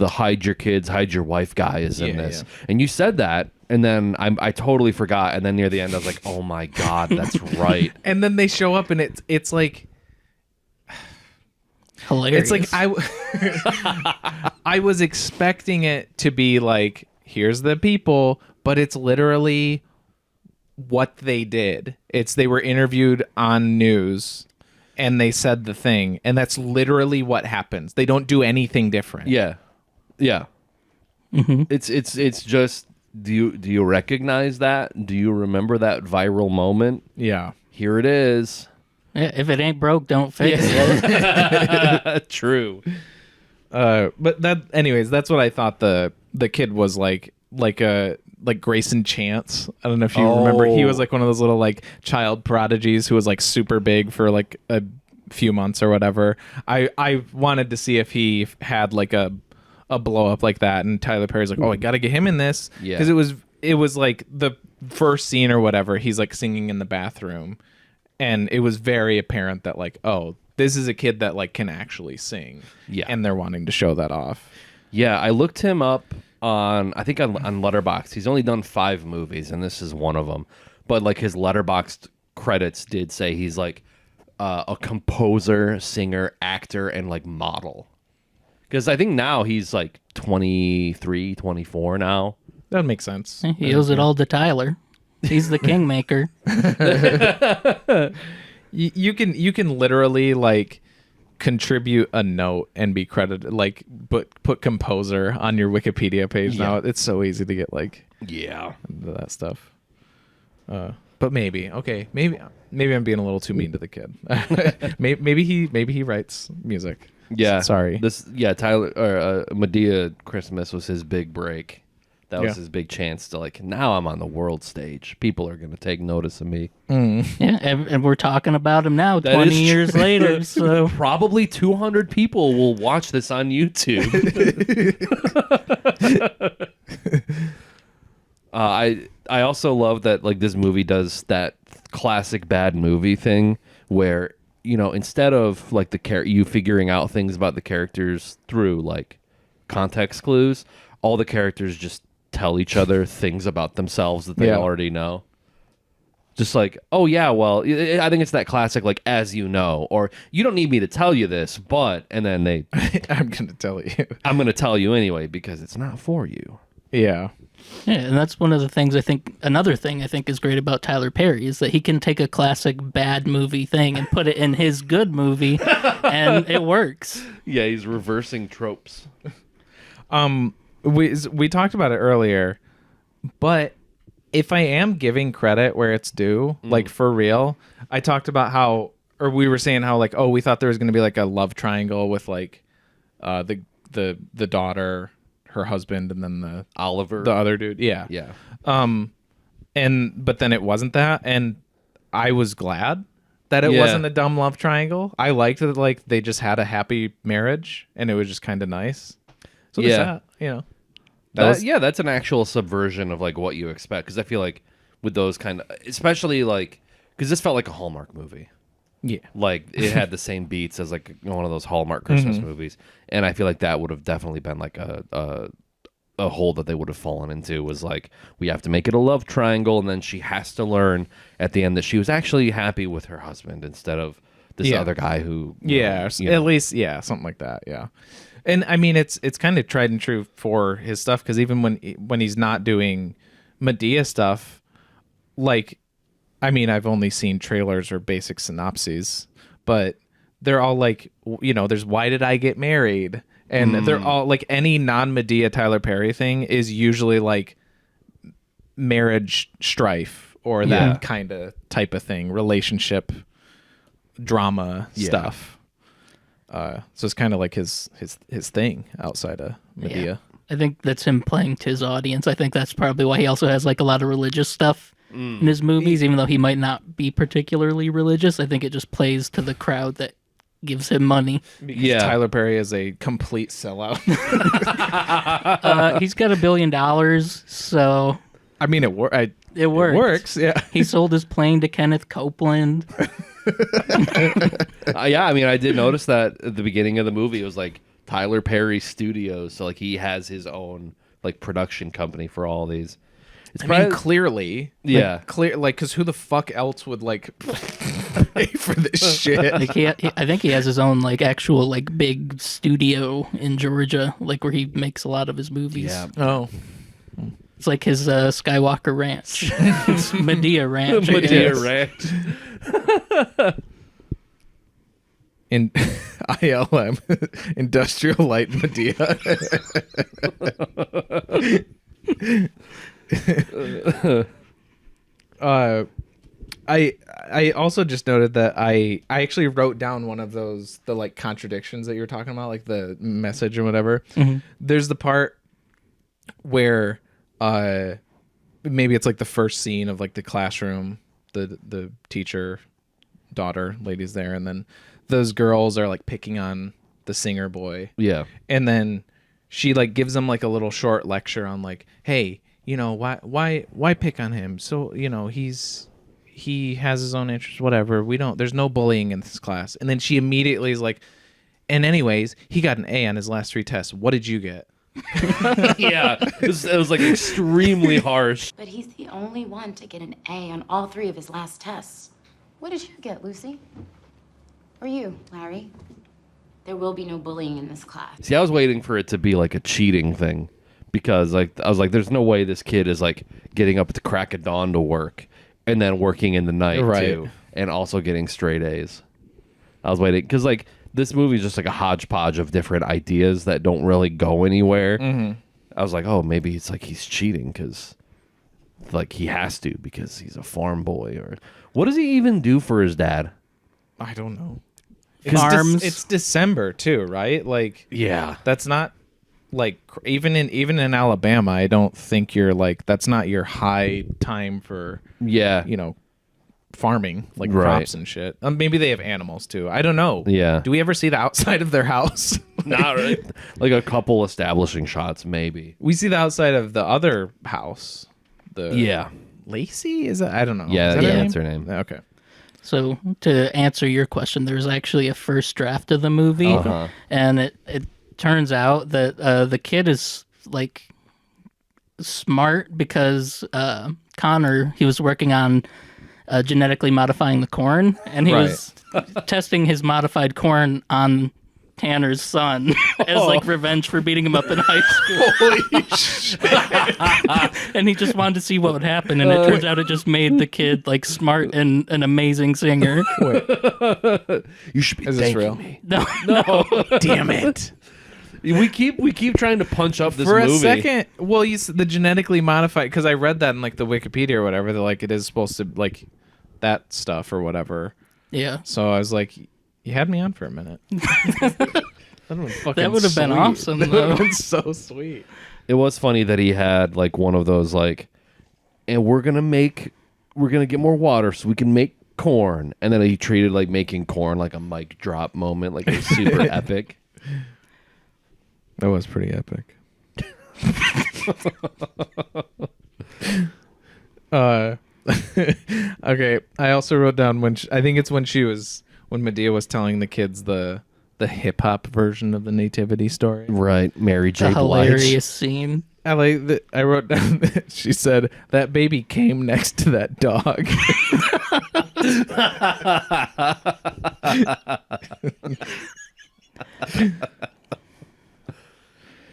hide your kids, hide your wife guy is in this. Yeah. And you said that, and then I totally forgot, and then near the end I was like, oh my god, that's right. And then they show up and it's like Hilarious. it's like I was expecting it to be like, here's the people, but it's literally what they did. They were interviewed on news and they said the thing, and that's literally what happens. They don't do anything different. Yeah. Mm-hmm. It's just, do you recognize that? Do you remember that viral moment? Yeah. Here it is. Yeah, if it ain't broke, don't fix it. True. But anyways, that's what I thought the kid was like Grayson Chance. I don't know if you remember. He was like one of those little like child prodigies who was like super big for like a few months or whatever. I wanted to see if he had like a blow up like that, and Tyler Perry's like, oh, I gotta get him in this, because it was like the first scene or whatever. He's like singing in the bathroom, and it was very apparent that like, oh, this is a kid that like can actually sing. Yeah. And they're wanting to show that off. Yeah, I looked him up on Letterboxd. He's only done 5 movies, and this is one of them. But like his Letterboxd credits did say he's like a composer, singer, actor, and like model. Because I think now he's like 23, 24 now. That makes sense. He owes it all to Tyler. He's the kingmaker. You can literally like contribute a note and be credited, like put composer on your Wikipedia page now. It's so easy to get like into that stuff. But maybe I'm being a little too mean to the kid. maybe he writes music. Yeah. Sorry. Tyler or Madea Christmas was his big break. That was his big chance to like, now I'm on the world stage. People are going to take notice of me. Yeah, and we're talking about him now, That 20 is years true. later. So Probably 200 people will watch this on YouTube. I also love that like this movie does that classic bad movie thing where, you know, instead of like you figuring out things about the characters through like context clues, all the characters just tell each other things about themselves that they Yeah. already know. Just like, oh yeah, well, I think it's that classic, like, as you know, or you don't need me to tell you this, but, and then I'm gonna tell you. I'm going to tell you anyway because it's not for you. Yeah. Yeah, and that's one of the things another thing I think is great about Tyler Perry is that he can take a classic bad movie thing and put it in his good movie, and it works. Yeah, he's reversing tropes. We talked about it earlier, but if I am giving credit where it's due, like for real, I talked about how, or we were saying how, like, oh, we thought there was going to be like a love triangle with like the daughter, her husband, and then the Oliver, the other dude. Yeah. Yeah. But then it wasn't that, and I was glad that it Yeah. wasn't a dumb love triangle. I liked that, like, they just had a happy marriage, and it was just kind of nice. So there's Yeah. that, you know. Yeah, that's an actual subversion of like what you expect. Because I feel like with those kind of, especially like, because this felt like a Hallmark movie. Yeah. Like it had the same beats as like one of those Hallmark Christmas movies, and I feel like that would have definitely been like a hole that they would have fallen into. Was like, we have to make it a love triangle, and then she has to learn at the end that she was actually happy with her husband instead of this other guy who At least, something like that. Yeah. And I mean, it's kind of tried and true for his stuff, because even when he's not doing Madea stuff, like, I mean, I've only seen trailers or basic synopses, but they're all like, you know, there's Why Did I Get Married? And they're all like, any non-Madea Tyler Perry thing is usually like marriage strife or that kind of type of thing, relationship drama stuff. So it's kind of like his thing outside of Madea. Yeah. I think that's him playing to his audience. I think that's probably why he also has like a lot of religious stuff in his movies, even though he might not be particularly religious. I think it just plays to the crowd that gives him money. Because Tyler Perry is a complete sellout. He's got $1 billion, so I mean, it works. it works. It works, yeah. He sold his plane to Kenneth Copeland. Yeah, I mean, I did notice that at the beginning of the movie, it was like Tyler Perry Studios, so like he has his own like production company for all these. It's I mean, clearly, yeah, because who the fuck else would like pay for this shit? Like I think he has his own like actual like big studio in Georgia, like where he makes a lot of his movies. Yeah. Oh, It's like his Skywalker Ranch. It's Madea Ranch. I guess. Madea Ranch. in ILM, Industrial Light Madea. I also just noted that I actually wrote down one of those, the like contradictions that you were talking about, like the message or whatever. There's the part where maybe it's like the first scene of like the classroom, the teacher daughter lady's there, and then those girls are like picking on the singer boy. Yeah. And then she like gives them like a little short lecture on like, hey, you know, why pick on him? So, you know, he has his own interests, whatever. There's no bullying in this class. And then she immediately is like, and anyways, he got an A on his last 3 tests. What did you get? Yeah. It was like extremely harsh. But he's the only one to get an A on all 3 of his last tests. What did you get, Lucy? Or you, Larry? There will be no bullying in this class. See, I was waiting for it to be like a cheating thing, because like I was like, there's no way this kid is like getting up at the crack of dawn to work and then working in the night too, and also getting straight A's. I was waiting because like this movie is just like a hodgepodge of different ideas that don't really go anywhere. I was like, oh, maybe it's like he's cheating because like he has to because he's a farm boy. Or what does he even do for his dad? I don't know. Farms. It's December too, right? Like, Yeah. that's not like even in Alabama. I don't think you're like, that's not your high time for Yeah. you know, farming, like Right. crops and shit. Maybe they have animals too. I don't know. Yeah. Do we ever see the outside of their house? Not right. Like a couple establishing shots, maybe. We see the outside of the other house. The Yeah. Lacey? Is that? I don't know. Yeah, Is that that's her name. Okay. So to answer your question, there's actually a first draft of the movie, and it turns out that the kid is like smart because Connor, he was working on genetically modifying the corn, and he was testing his modified corn on Tanner's son as like revenge for beating him up in high school. Holy shit. And he just wanted to see what would happen, and it turns out it just made the kid like smart and an amazing singer. You should be Is this real? me. No. Damn it. We keep trying to punch up this For movie. a second, well, the genetically modified, because I read that in like the Wikipedia or whatever, that like it is supposed to like that stuff or whatever. Yeah. So I was like, you had me on for a minute. That That would have been awesome, That would though. have been so sweet. It was funny that he had like one of those like, and we're gonna get more water so we can make corn, and then he treated like making corn like a mic drop moment, like it was super epic. That was pretty epic. Okay, I also wrote down I think it's when Madea was telling the kids the hip hop version of the nativity story. Right, Mary J. The Blige. hilarious scene. I wrote down that she said that baby came next to that dog.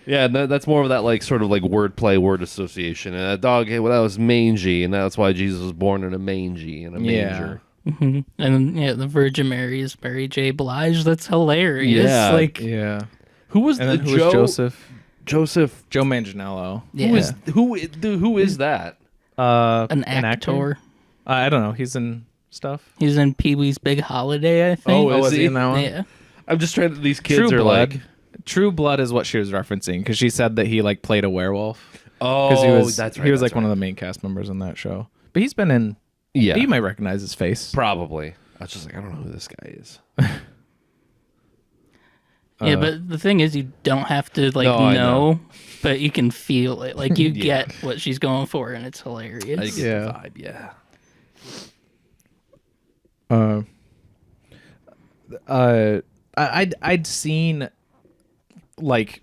Yeah, that's more of that like sort of like wordplay, word association. And that dog, hey, well, that was mangy, and that's why Jesus was born in a manger. And yeah, the Virgin Mary is Mary J. Blige. That's hilarious. Yeah. Like, Yeah. Who was And then the who was Joseph? Joe Joe Manganiello. yeah, Who is that? an actor. I don't know. He's in stuff. He's in Pee Wee's Big Holiday, I think. Oh, is he in that one? Yeah. I'm just trying to. These kids True are Blood. like, True Blood is what she was referencing because she said that he like played a werewolf. oh, That's right. He was like one of the main cast members in that show. But he's been in. Yeah, You might recognize his face. probably. I was just like, I don't know who this guy is. Yeah, but the thing is, you don't have to like No, I know, but you can feel it. Like you get what she's going for, and it's hilarious. I get Yeah. the vibe. Yeah. I'd seen like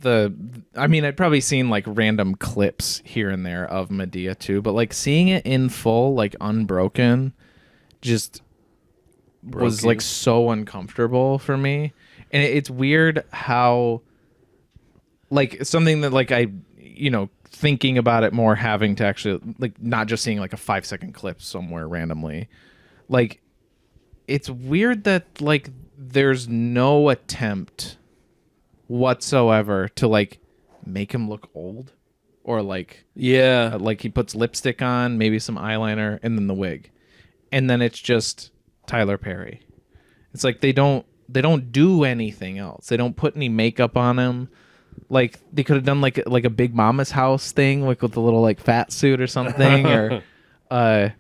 I'd probably seen like random clips here and there of Madea too, but like seeing it in full, like unbroken, just was like so uncomfortable for me. And it's weird how like something that like I, thinking about it more, having to actually like not just seeing like a 5-second clip somewhere randomly, like it's weird that like there's no attempt whatsoever to like make him look old, or like like he puts lipstick on, maybe some eyeliner, and then the wig, and then it's just Tyler Perry. It's like they don't do anything else. They don't put any makeup on him. Like they could have done like a Big Mama's House thing, like with a little like fat suit or something, or and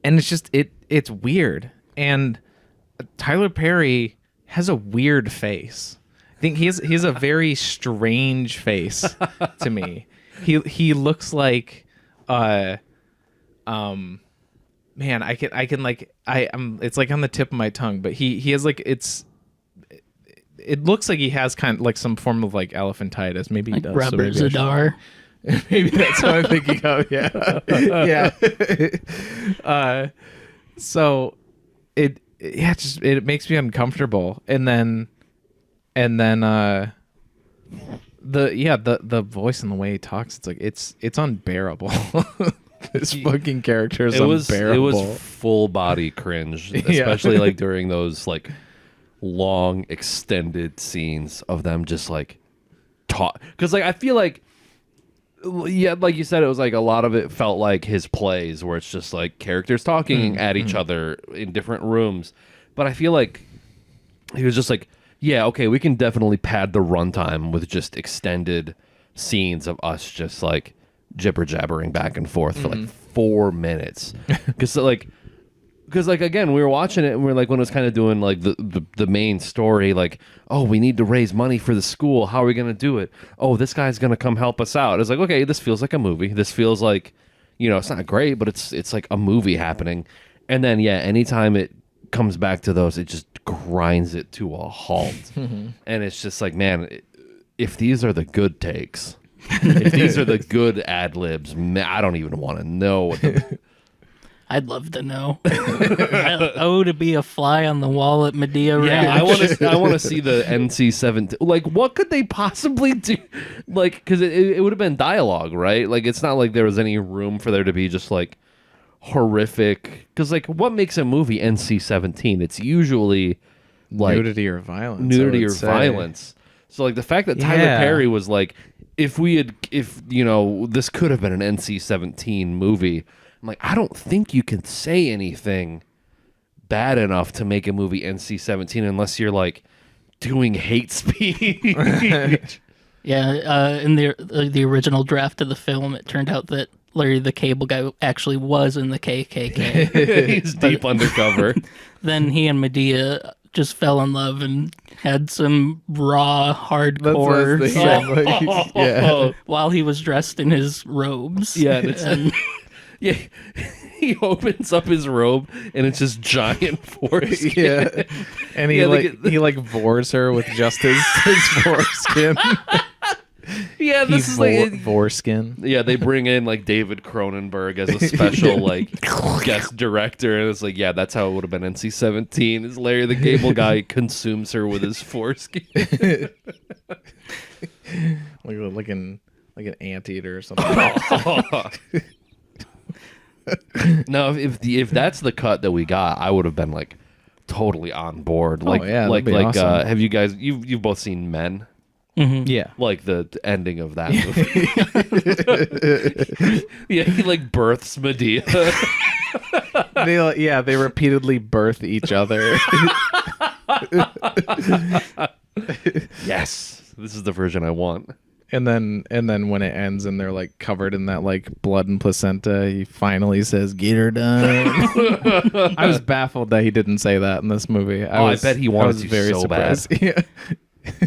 it's just it's weird. And Tyler Perry has a weird face. I think he has a very strange face to me. He looks like man, I can like it's like on the tip of my tongue, but he has like it looks like he has kind of like some form of like elephantitis. Maybe he Like does. Robert Zadar. Maybe that's what I'm thinking of. Yeah. Yeah. So it makes me uncomfortable. And then the voice and the way he talks, it's like it's unbearable. This fucking character is unbearable. It was full body cringe, especially like during those like long extended scenes of them just like talk, because like I feel like like you said, it was like a lot of it felt like his plays where it's just like characters talking at each other in different rooms, but I feel like he was just like, yeah, okay, we can definitely pad the runtime with just extended scenes of us just like jibber jabbering back and forth for like 4 minutes, because again, we were watching it and we are like, when it was kind of doing like the main story, like, oh, we need to raise money for the school, how are we going to do it? Oh, this guy's going to come help us out. It's like, okay, this feels like a movie. This feels like, it's not great, but it's like a movie happening. And then anytime it comes back to those, it just grinds it to a halt. And it's just like, man, if these are the good takes, If these are the good ad libs, I don't even want to know what the I'd love to know. To be a fly on the wall at Madea Ranch. Yeah, I want to see the NC-17. Like, what could they possibly do? Like, because it would have been dialogue, right? Like, it's not like there was any room for there to be just like horrific. Because like, what makes a movie NC-17? It's usually like nudity or violence. Nudity or violence. So like the fact that Tyler Perry was like, if this could have been an NC-17 movie. I'm like, I don't think you can say anything bad enough to make a movie NC-17 unless you're like doing hate speech. Yeah, in the original draft of the film, it turned out that Larry the Cable Guy actually was in the KKK. He's deep undercover. Then he and Madea just fell in love and had some raw, hardcore sex while he was dressed in his robes. Yeah, yeah, he opens up his robe and it's just giant foreskin. Yeah, and he vores her with just his foreskin. Yeah, this is like foreskin. Yeah, they bring in like David Cronenberg as a special like guest director, and it's like, yeah, that's how it would have been NC-17. Is Larry the Cable Guy consumes her with his foreskin, like an anteater or something. No, if that's the cut that we got, I would have been like totally on board. Like, awesome. Have you guys? You've both seen Men? Mm-hmm. Yeah, like the ending of that movie. Yeah, he like births Madea. They repeatedly birth each other. Yes, this is the version I want. And then when it ends and they're like covered in that like blood and placenta, he finally says, "Get her done." I was baffled that he didn't say that in this movie. I bet he wanted to very so surprised. bad. Yeah.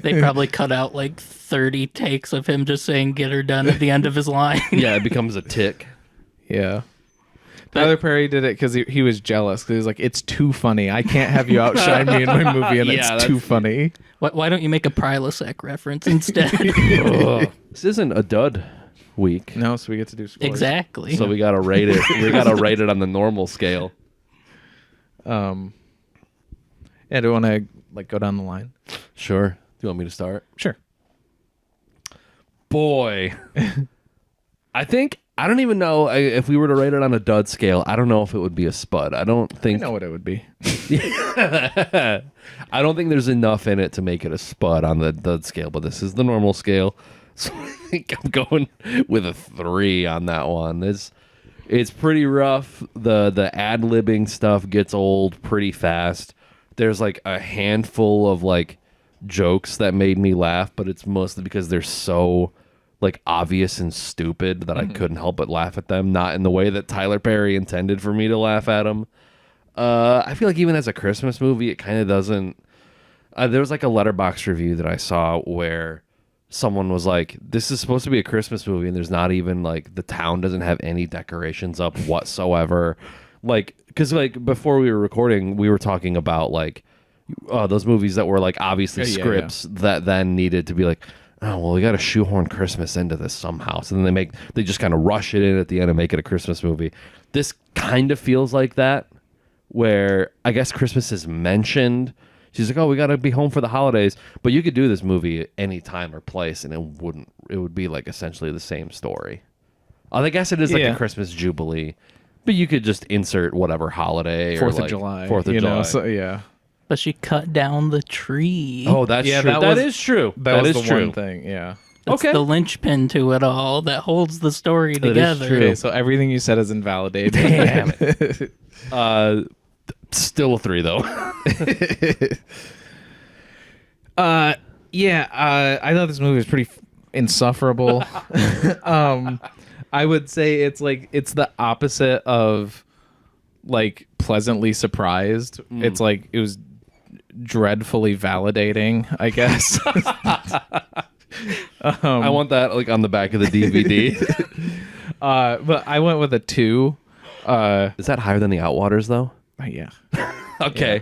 They probably cut out like 30 takes of him just saying "get her done" at the end of his line. Yeah, it becomes a tick. Yeah. Tyler Perry did it because he was jealous. Because he was like, "It's too funny. I can't have you outshine me in my movie, and it's too funny." Why don't you make a Prilosec reference instead? This isn't a dud week. No, so we get to do scores. Exactly. So we gotta rate it. We gotta rate it on the normal scale. Yeah, do you want to like go down the line? Sure. Do you want me to start? Sure. Boy, I don't even know if we were to rate it on a dud scale. I don't know if it would be a spud. I don't think. I know what it would be. I don't think there's enough in it to make it a spud on the dud scale, but this is the normal scale. So I think I'm going with a 3 on that one. It's pretty rough. The ad-libbing stuff gets old pretty fast. There's like a handful of like jokes that made me laugh, but it's mostly because they're so like obvious and stupid that I couldn't help but laugh at them. Not in the way that Tyler Perry intended for me to laugh at them. I feel like even as a Christmas movie, it kind of doesn't. There was like a Letterboxd review that I saw where someone was like, "This is supposed to be a Christmas movie, and there's not even like the town doesn't have any decorations up whatsoever." Like, because like before we were recording, we were talking about like those movies that were like obviously scripts that then needed to be like, oh well, we got to shoehorn Christmas into this somehow. So then they just kind of rush it in at the end and make it a Christmas movie. This kind of feels like that, where I guess Christmas is mentioned. She's like, oh, we got to be home for the holidays, but you could do this movie any time or place, and it would be like essentially the same story. I guess it is like a Christmas Jubilee, but you could just insert whatever holiday or 4th of July. 4th of July. So, yeah. But she cut down the tree. Oh, that's true. That is true. That is was the true. one thing, yeah. That's the linchpin to it all that holds the story together. Is true. Okay, so everything you said is invalidated. Damn it. Still a 3 though. I thought this movie was pretty insufferable. I would say it's the opposite of like pleasantly surprised. It's like it was dreadfully validating, I guess. I want that like on the back of the DVD. But I went with a 2. Is that higher than the Outwaters though? Yeah. Okay.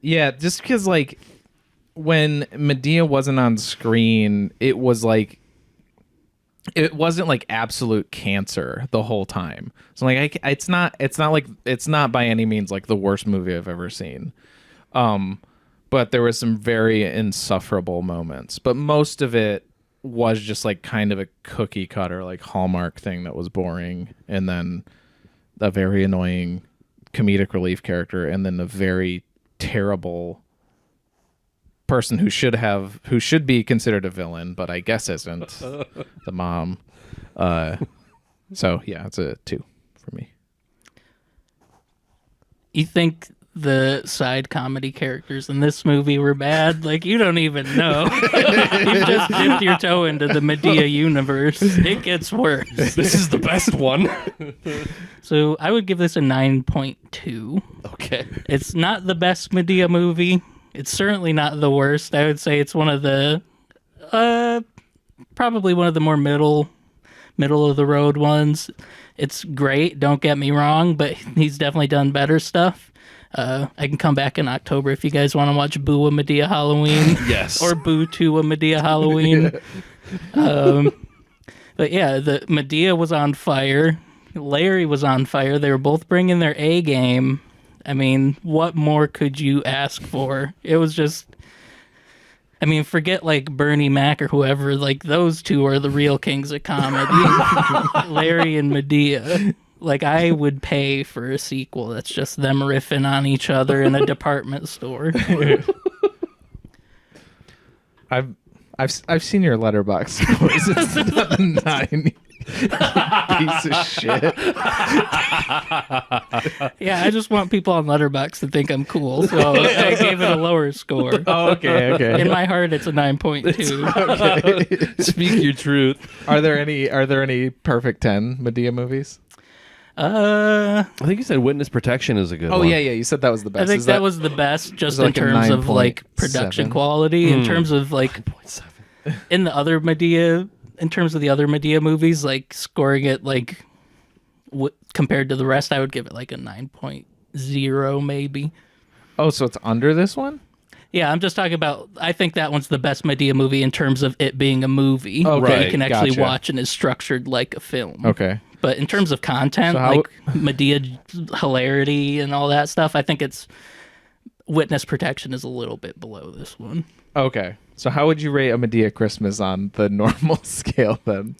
Just because like when Madea wasn't on screen, it was like it wasn't like absolute cancer the whole time. So like it's not by any means like the worst movie I've ever seen. But there was some very insufferable moments. But most of it was just like kind of a cookie cutter like Hallmark thing that was boring, and then a very annoying comedic relief character, and then a very terrible person who should be considered a villain, but I guess isn't, the mom. So yeah, it's a 2 for me. You think the side comedy characters in this movie were bad? Like, you don't even know. You just dipped your toe into the Madea universe. It gets worse. This is the best one. So I would give this a 9.2. Okay. It's not the best Madea movie. It's certainly not the worst. I would say it's one of the, probably one of the more middle of the road ones. It's great, don't get me wrong, but he's definitely done better stuff. I can come back in October if you guys want to watch Boo A Madea Halloween. Yes. Or Boo 2 A Madea Halloween. But yeah, the Madea was on fire. Larry was on fire. They were both bringing their A game. I mean, what more could you ask for? It was just, I mean, forget like Bernie Mac or whoever. Like, those two are the real kings of comedy. Larry and Madea. Like, I would pay for a sequel that's just them riffing on each other in a department store. I've seen your letterbox scores. It's not a 9. Piece of shit. Yeah, I just want people on Letterboxd to think I'm cool, so I gave it a lower score. Oh, okay. In my heart, it's a 9.2. Okay. Speak your truth. Are there any perfect 10 Madea movies? I think you said Witness Protection is a good one. Oh yeah, you said that was the best. I think that was the best, just in like a terms of like production 9.7? quality, in terms of like in the other Madea, in terms of the other Madea movies, like scoring it like compared to the rest, I would give it like a 9.0 maybe. Oh, so it's under this one? Yeah, I'm just talking about, I think that one's the best Madea movie in terms of it being a movie that Okay, you can actually gotcha. watch and is structured like a film. Okay. But in terms of content, So how- like Madea hilarity and all that stuff, I think it's Witness Protection is a little bit below this one. Okay. So how would you rate A Madea Christmas on the normal scale then?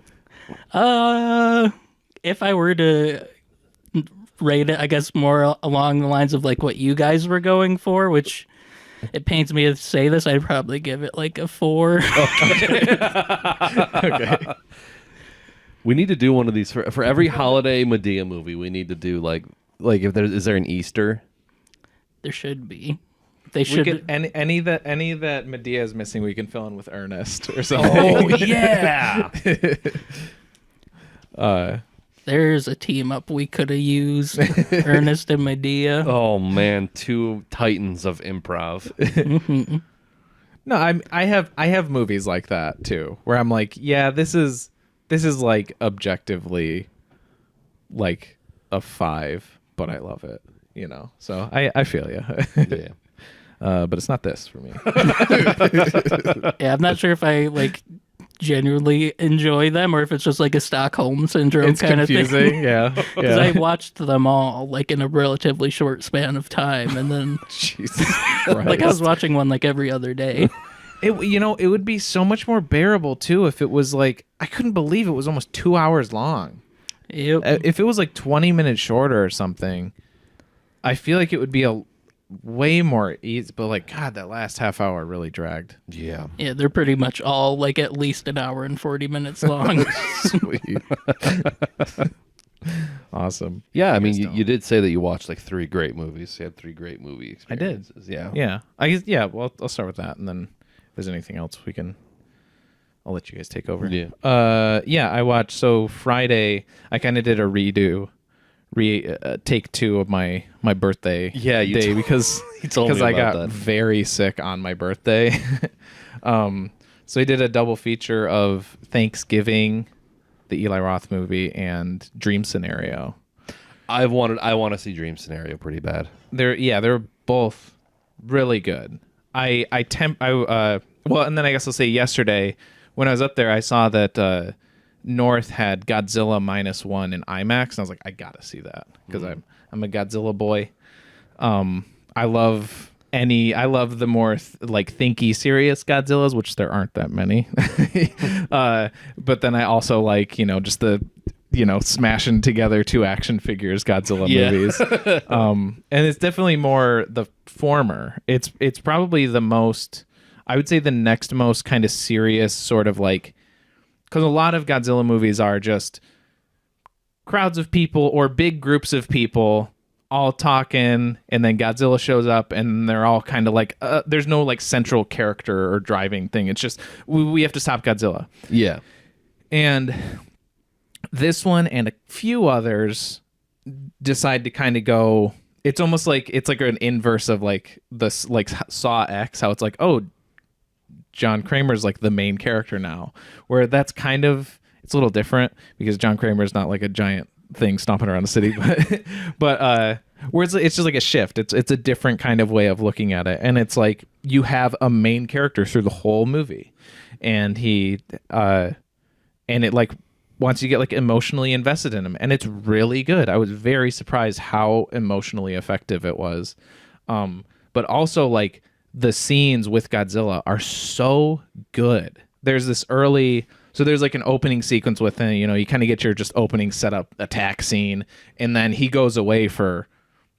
If I were to rate it, I guess more along the lines of like what you guys were going for, which it pains me to say this, I'd probably give it like a 4. Okay. We need to do one of these for every holiday Madea movie. We need to do like if is there an Easter? There should be. They We should. could, any that Madea is missing, we can fill in with Ernest or something. Oh yeah. There's a team up we could have used. Ernest and Madea. Oh man, 2 titans of improv. No, I have movies like that too, where I'm like, yeah, this is like objectively like a 5, but I love it, you know. So I feel you. Yeah. But it's not this for me. Yeah, I'm not sure if I like genuinely enjoy them or if it's just like a Stockholm syndrome It's kind of confusing. thing. Yeah. Because I watched them all like in a relatively short span of time, and then Jesus Christ. like I was watching one like every other day. It would be so much more bearable too if it was like, I couldn't believe it was almost 2 hours long. Yep. If it was like 20 minutes shorter or something, I feel like it would be a way more easy. But like, God, that last half hour really dragged. Yeah. Yeah, they're pretty much all like at least an hour and 40 minutes long. Sweet. Awesome. Yeah, I mean, you did say that you watched like 3 great movies. You had 3 great movie I did. experiences. Yeah. Yeah. I guess, yeah, well, I'll start with that, and then if there's anything else I'll let you guys take over. Yeah. Yeah, I watched, so Friday I kind of did a take 2 of my birthday day because you told me I about got that. very sick on my birthday. So I did a double feature of Thanksgiving, the Eli Roth movie, and Dream Scenario. I want to see Dream Scenario pretty bad. They're both really good. Well, and then I guess I'll say yesterday when I was up there, I saw that North had Godzilla -1 in IMAX, and I was like, I gotta see that because I'm a Godzilla boy. I love the more like thinky, serious Godzillas, which there aren't that many. But then I also like, just the, smashing together 2 action figures Godzilla movies. And it's definitely more the former. It's probably the most, I would say the next most kind of serious sort of like, because a lot of Godzilla movies are just crowds of people or big groups of people all talking, and then Godzilla shows up and they're all kind of like there's no like central character or driving thing. It's just we have to stop Godzilla. Yeah. And this one and a few others decide to kind of go, it's almost like it's like an inverse of like this like Saw X, how it's like, oh, John Kramer's like the main character now, where that's kind of, it's a little different because John Kramer's not like a giant thing stomping around the city, but where it's just like a shift. It's a different kind of way of looking at it, and it's like you have a main character through the whole movie, and he and it like wants you to get like emotionally invested in him, and it's really good. I was very surprised how emotionally effective it was, but also like the scenes with Godzilla are so good. There's this early. So there's like an opening sequence with him, you kind of get your just opening setup attack scene, and then he goes away for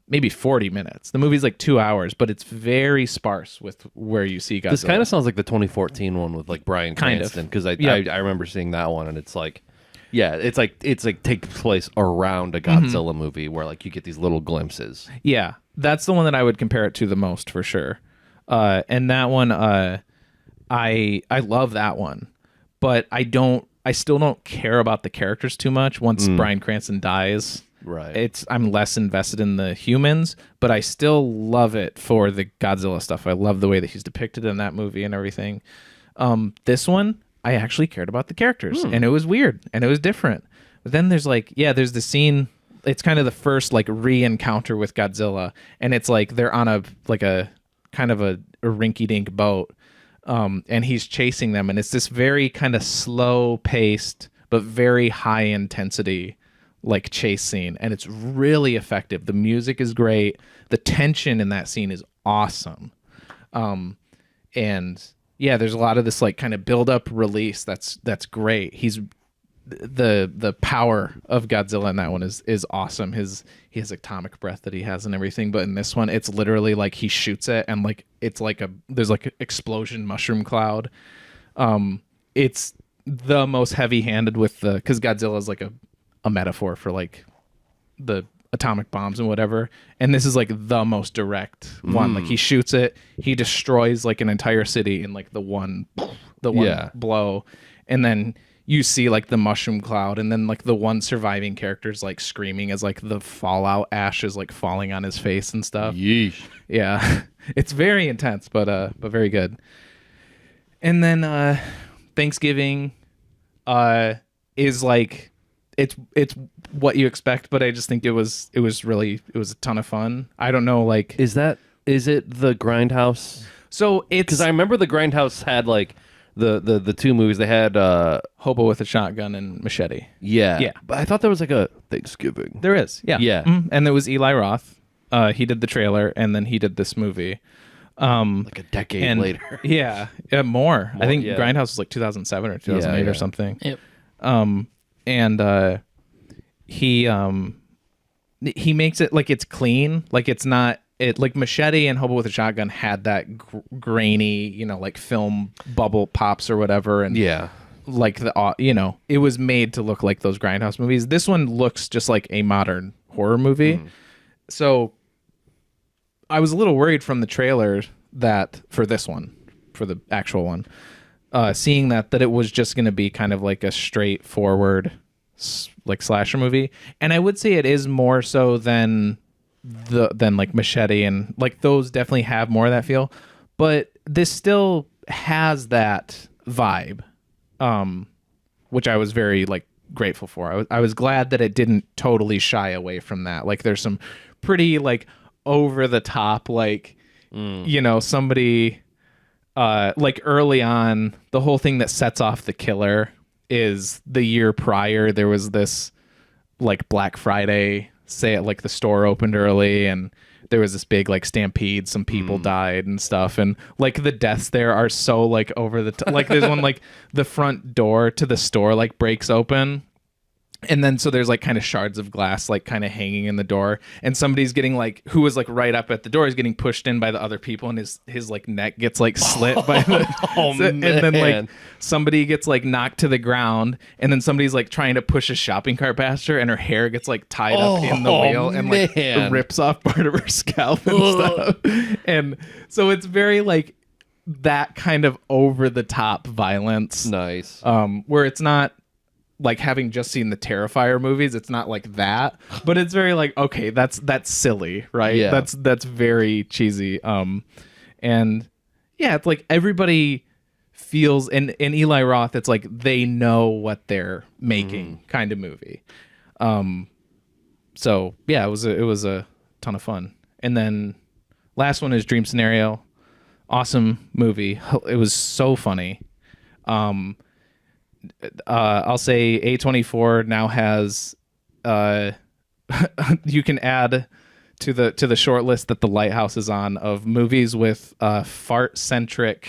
maybe 40 minutes. The movie's like 2 hours, but it's very sparse with where you see Godzilla. This kind of sounds like the 2014 one with like Bryan Cranston, because I remember seeing that one, and it's like, yeah, it's like takes place around a Godzilla movie where like you get these little glimpses. Yeah, that's the one that I would compare it to the most for sure. And that one, I love that one. But I still don't care about the characters too much once Bryan Cranston dies. Right. I'm less invested in the humans, but I still love it for the Godzilla stuff. I love the way that he's depicted in that movie and everything. This one, I actually cared about the characters, and it was weird and it was different. But then there's the scene, it's kind of the first like re-encounter with Godzilla, and it's like they're on a kind of a rinky-dink boat. And he's chasing them, and it's this very kind of slow paced but very high intensity like chase scene, and it's really effective. The music is great, the tension in that scene is awesome, and yeah, there's a lot of this like kind of build up release that's great. He's the power of Godzilla in that one is awesome. He has atomic breath that he has and everything, but in this one it's literally like he shoots it and like it's like there's like an explosion mushroom cloud. It's the most heavy-handed with because Godzilla is like a metaphor for like the atomic bombs and whatever, and this is like the most direct one. Like he shoots it, he destroys like an entire city in like the one blow, and then you see like the mushroom cloud, and then like the one surviving character's like screaming as like the fallout ash is like falling on his face and stuff. Yeesh. Yeah. It's very intense, but very good. And then Thanksgiving is like it's what you expect, but I just think it was a ton of fun. I don't know, like is it the Grindhouse? So it's because I remember the Grindhouse had like the two movies. They had Hobo with a Shotgun and Machete. Yeah. But I thought there was like a Thanksgiving. There is. Yeah. Yeah. And there was Eli Roth. He did the trailer, and then he did this movie. Like a decade later. Yeah. More. I think yeah. Grindhouse was like 2007 or 2008 or something. Yep. And he makes it like it's clean, like it's not like Machete and Hobo with a Shotgun had that grainy, like film bubble pops or whatever, and like the it was made to look like those Grindhouse movies. This one looks just like a modern horror movie. So I was a little worried from the trailer that for this one, for the actual one, seeing that it was just going to be kind of like a straightforward like slasher movie, and I would say it is more so than like Machete, and like those definitely have more of that feel, but this still has that vibe, which I was very like grateful for. I was glad that it didn't totally shy away from that. Like there's some pretty like over the top like somebody like early on, the whole thing that sets off the killer is the year prior there was this like Black Friday sale, like the store opened early and there was this big like stampede, some people died and stuff, and like the deaths there are so like over the like there's one like the front door to the store like breaks open. And then so there's like kind of shards of glass like kind of hanging in the door, and somebody's getting like who was like right up at the door is getting pushed in by the other people, and his like neck gets like slit by the and then like somebody gets like knocked to the ground, and then somebody's like trying to push a shopping cart past her, and her hair gets like tied up in the wheel and like rips off part of her scalp and stuff. And so it's very like that kind of over the top violence. Nice. Where it's not like having just seen the Terrifier movies, it's not like that, but it's very like, okay, that's silly, right? Yeah. That's very cheesy. And yeah, it's like everybody feels, and Eli Roth, it's like they know what they're making kind of movie. So yeah, it was a ton of fun. And then last one is Dream Scenario. Awesome movie. It was so funny. I'll say A24 now has you can add to the short list that the Lighthouse is on of movies with fart centric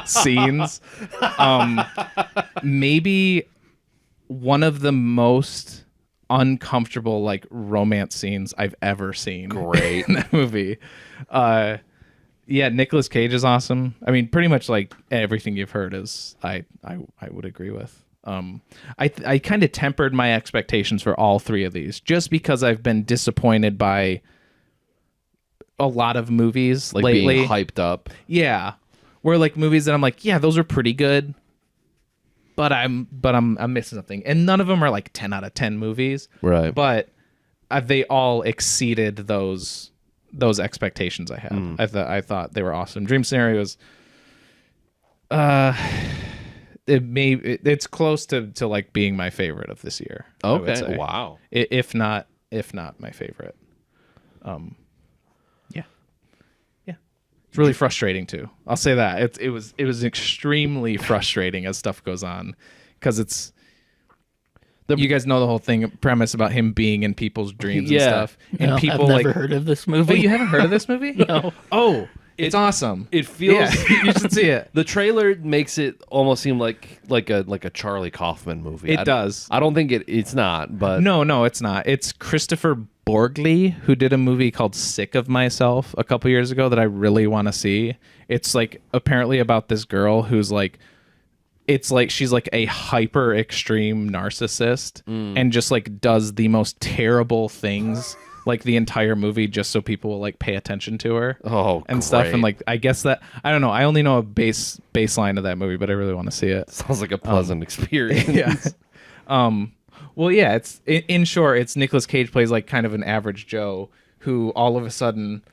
scenes. Maybe one of the most uncomfortable like romance scenes I've ever seen. Great. In that movie. Yeah, Nicolas Cage is awesome. I mean, pretty much like everything you've heard is I would agree with. I kind of tempered my expectations for all three of these just because I've been disappointed by a lot of movies Like lately. being hyped up. Yeah, where like movies that I'm like, yeah, those are pretty good, but I'm missing something, and none of them are like 10 out of 10 movies, Right. But they all exceeded those expectations I had. I thought they were awesome. Dream Scenarios, it's close to like being my favorite of this year. I would Okay. say. Wow. If not my favorite. Yeah. It's really frustrating too. I'll say that. It was extremely frustrating as stuff goes on, because it's you guys know the whole premise about him being in people's dreams and stuff. And No, people I've like never heard of this movie. Oh, you haven't heard of this movie? No. Oh, it's awesome. It feels Yeah, you should see it. the trailer makes it almost seem like a Charlie Kaufman movie. It does. I don't think it's not, but No, it's not. It's Christopher Borgli, who did a movie called Sick of Myself a couple years ago that I really want to see. It's like apparently about this girl who's like, it's like she's like a hyper extreme narcissist and just like does the most terrible things like the entire movie just so people will like pay attention to her. And stuff. And like I guess that I don't know. I only know a baseline of that movie, but I really want to see it. sounds like a pleasant experience. Yeah. Well, yeah. It's in short, it's Nicolas Cage plays like kind of an average Joe who all of a sudden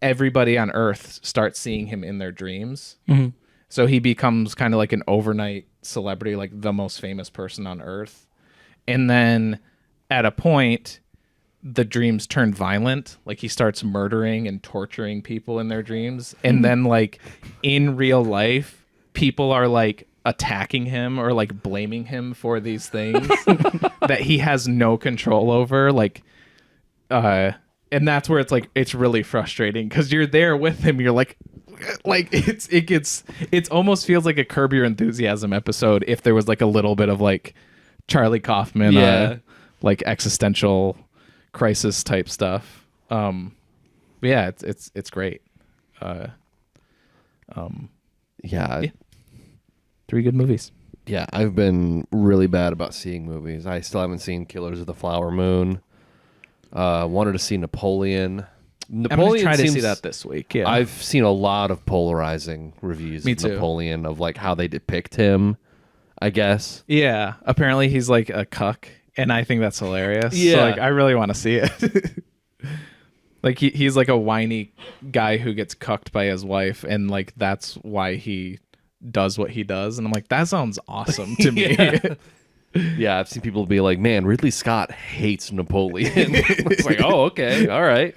everybody on Earth starts seeing him in their dreams. So he becomes kind of like an overnight celebrity, like the most famous person on Earth. And then at a point, the dreams turn violent. Like he starts murdering and torturing people in their dreams. And then like in real life, people are like attacking him or like blaming him for these things that he has no control over. Like, and that's where it's like, it's really frustrating because you're there with him. You're like it almost feels like a Curb Your Enthusiasm episode if there was like a little bit of like Charlie Kaufman, like existential crisis type stuff. Yeah, it's great. Yeah. Three good movies. Yeah, I've been really bad about seeing movies. I still haven't seen Killers of the Flower Moon. Wanted to see Napoleon. I'm gonna try to see that this week. Yeah, I've seen a lot of polarizing reviews Me of too. Napoleon of like how they depict him, I guess. Yeah, apparently he's like a cuck, and I think that's hilarious. Yeah. So, like I really want to see it. Like he's like a whiny guy who gets cucked by his wife, and like that's why he does what he does. And I'm like, that sounds awesome to me. Yeah, I've seen people be like, man, Ridley Scott hates Napoleon. It's like, oh, okay, all right.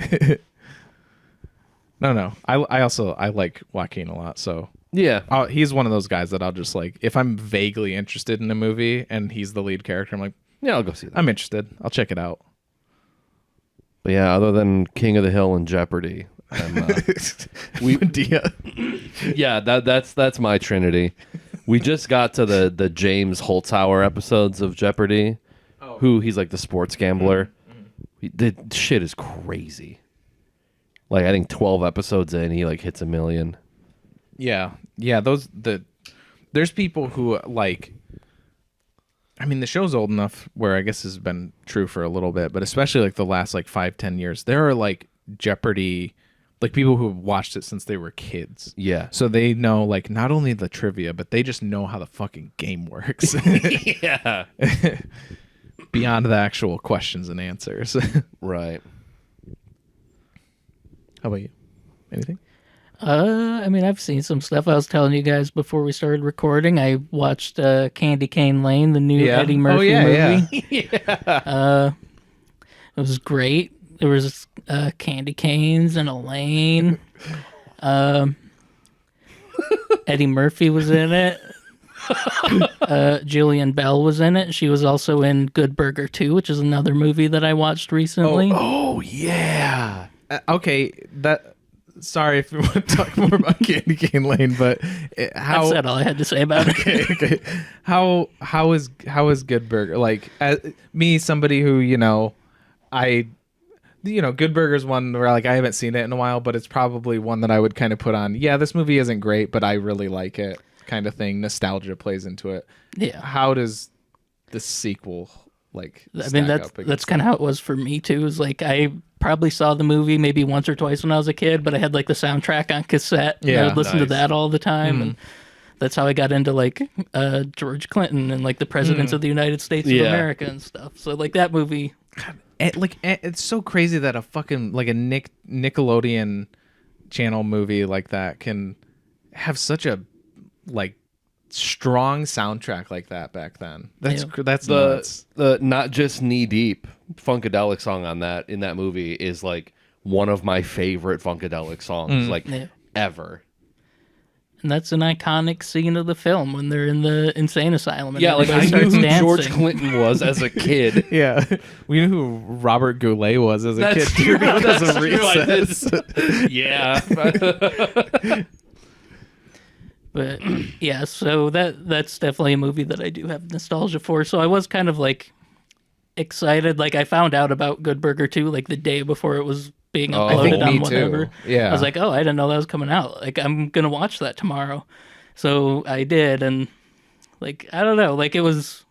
No. I like Joaquin a lot, so Yeah. He's one of those guys that I'll just like, if I'm vaguely interested in a movie and he's the lead character, I'm like, Yeah, I'll go see that. I'm interested. I'll check it out. But yeah, other than King of the Hill and Jeopardy, Madea. yeah, that's my trinity. We just got to the James Holzhauer episodes of Jeopardy, who he's like the sports gambler. The shit is crazy. Like I think 12 episodes in, he like hits 1 million. Yeah. There's people who like, I mean, the show's old enough where I guess this has been true for a little bit, but especially like the last like 5-10 years, there are like Jeopardy, like people who have watched it since they were kids. Yeah. So they know like not only the trivia, but they just know how the fucking game works. Yeah. Beyond the actual questions and answers. Right. How about you? Anything? I mean, I've seen some stuff. I was telling you guys before we started recording. I watched Candy Cane Lane, the new Eddie Murphy movie. Yeah. It was great. There was candy canes and a lane. Eddie Murphy was in it. Jillian Bell was in it. She was also in Good Burger 2, which is another movie that I watched recently. Oh yeah. Okay, sorry if you want to talk more about Candy Cane Lane, but how I said all I had to say about it. okay. How is Good Burger, like me, somebody who Good Burger's one where like I haven't seen it in a while, but it's probably one that I would kind of put on. Yeah, this movie isn't great, but I really like it, kind of thing. Nostalgia plays into it. Yeah. How does the sequel like? I mean, that's kind of how it was for me too. Is like I probably saw the movie maybe once or twice when I was a kid, but I had like the soundtrack on cassette. Yeah, I would listen to nice. that all the time, and that's how I got into like George Clinton and like the presidents of the United States of America and stuff. So like that movie. It's so crazy that a fucking like a Nickelodeon channel movie like that can have such a like strong soundtrack like that back then. That's nuts. The Not Just Knee Deep Funkadelic song in that movie is like one of my favorite Funkadelic songs ever. And that's an iconic scene of the film when they're in the insane asylum. And Yeah, like I everybody knew starts who dancing. George Clinton was as a kid. Yeah, we knew who Robert Goulet was as a kid. True. Because That's of true. I Recess. Yeah. But yeah, so that's definitely a movie that I do have nostalgia for. So I was kind of like excited. Like I found out about Good Burger 2 like the day before it was being uploaded on me whatever. too. Yeah. I was like, oh, I didn't know that was coming out. Like I'm gonna watch that tomorrow. So I did, and like I don't know, like it was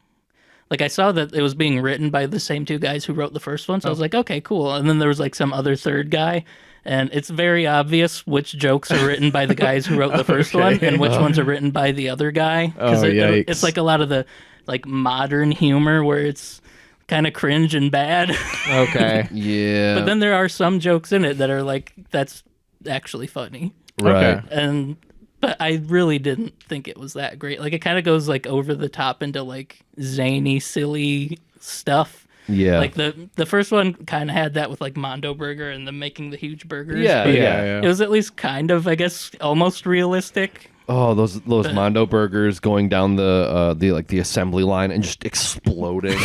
like I saw that it was being written by the same two guys who wrote the first one. So I was like, okay, cool. And then there was like some other third guy. And it's very obvious which jokes are written by the guys who wrote the first one and which ones are written by the other guy. Because yikes. it's like a lot of the like modern humor where it's kind of cringe and bad. Okay. Yeah. But then there are some jokes in it that are like, that's actually funny. right. Okay. But I really didn't think it was that great. Like it kind of goes like over the top into like zany, silly stuff. Yeah. Like the first one kind of had that with like Mondo Burger and them making the huge burgers. Yeah, but yeah. It was at least kind of, I guess, almost realistic. Oh, those Mondo burgers going down the assembly line and just exploding,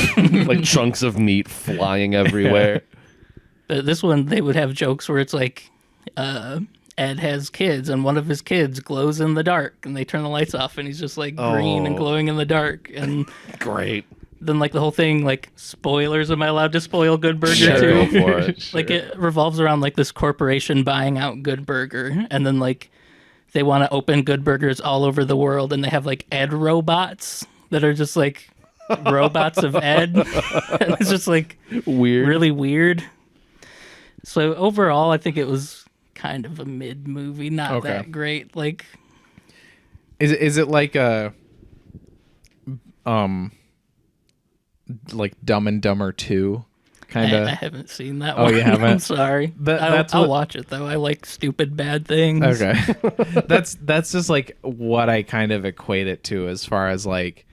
like chunks of meat flying everywhere. But this one, they would have jokes where it's like, Ed has kids and one of his kids glows in the dark and they turn the lights off and he's just like green and glowing in the dark. And Great. then like the whole thing, like spoilers, am I allowed to spoil Good Burger Sure, too? go for it. Like it revolves around like this corporation buying out Good Burger, and then like they want to open Good Burgers all over the world, and they have like Ed robots that are just like robots of Ed. And it's just like Weird. really weird. So overall, I think it was kind of a mid movie, not that great. Like, Is it like a like Dumb and Dumber 2 kind I of? haven't seen that Oh, one. you haven't? I'm sorry. That's I'll what- watch it though. I like stupid bad things. Okay. that's just like what I kind of equate it to as far as like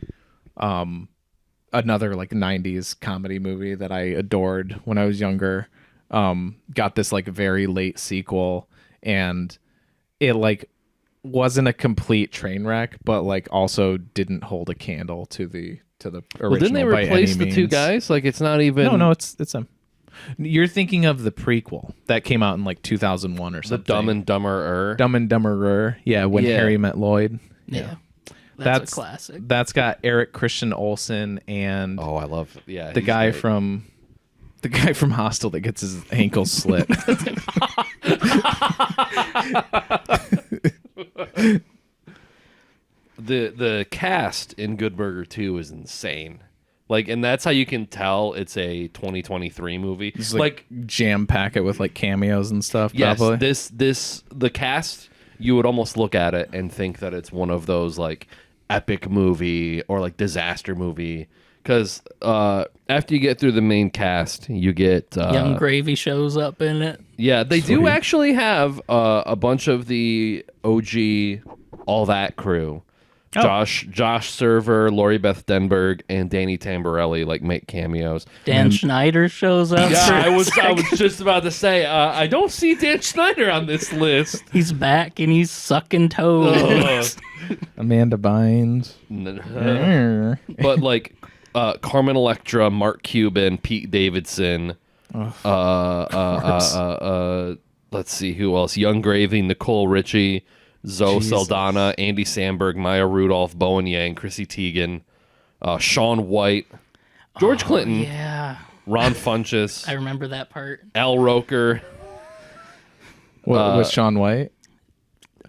another like 90s comedy movie that I adored when I was younger. Got this like very late sequel, and it like wasn't a complete train wreck, but like also didn't hold a candle to the original. Well, didn't they by replace any the two means. guys? Like, it's not even. No, it's them. You're thinking of the prequel that came out in like 2001 or the something. Dumb and Dumberer. Dumb and Dumberer. Yeah, when Yeah. Harry met Lloyd. Yeah. That's a classic. That's got Eric Christian Olsen and Oh, I love. Yeah, the he's guy great. from Hostel that gets his ankle slit. The cast in Good Burger 2 is insane. Like, and that's how you can tell it's a 2023 movie. It's like jam pack it with like cameos and stuff. Yes, Probably. the cast, you would almost look at it and think that it's one of those like epic movie or like disaster movie. Because after you get through the main cast, you get Young Gravy shows up in it. Yeah, they do actually have a bunch of the OG All That crew. Josh Server, Lori Beth Denberg, and Danny Tamborelli like make cameos. Dan Schneider shows up. Yeah, I was just about to say I don't see Dan Schneider on this list. He's back and he's sucking toes. Amanda Bynes. But like Carmen Electra, Mark Cuban, Pete Davidson. Let's see who else. Young Gravy, Nicole Richie, Zoe Saldana, Andy Samberg, Maya Rudolph, Bowen Yang, Chrissy Teigen, Shaun White, George Clinton, Yeah. Ron Funches, I remember that part. Al Roker. What was Shaun White?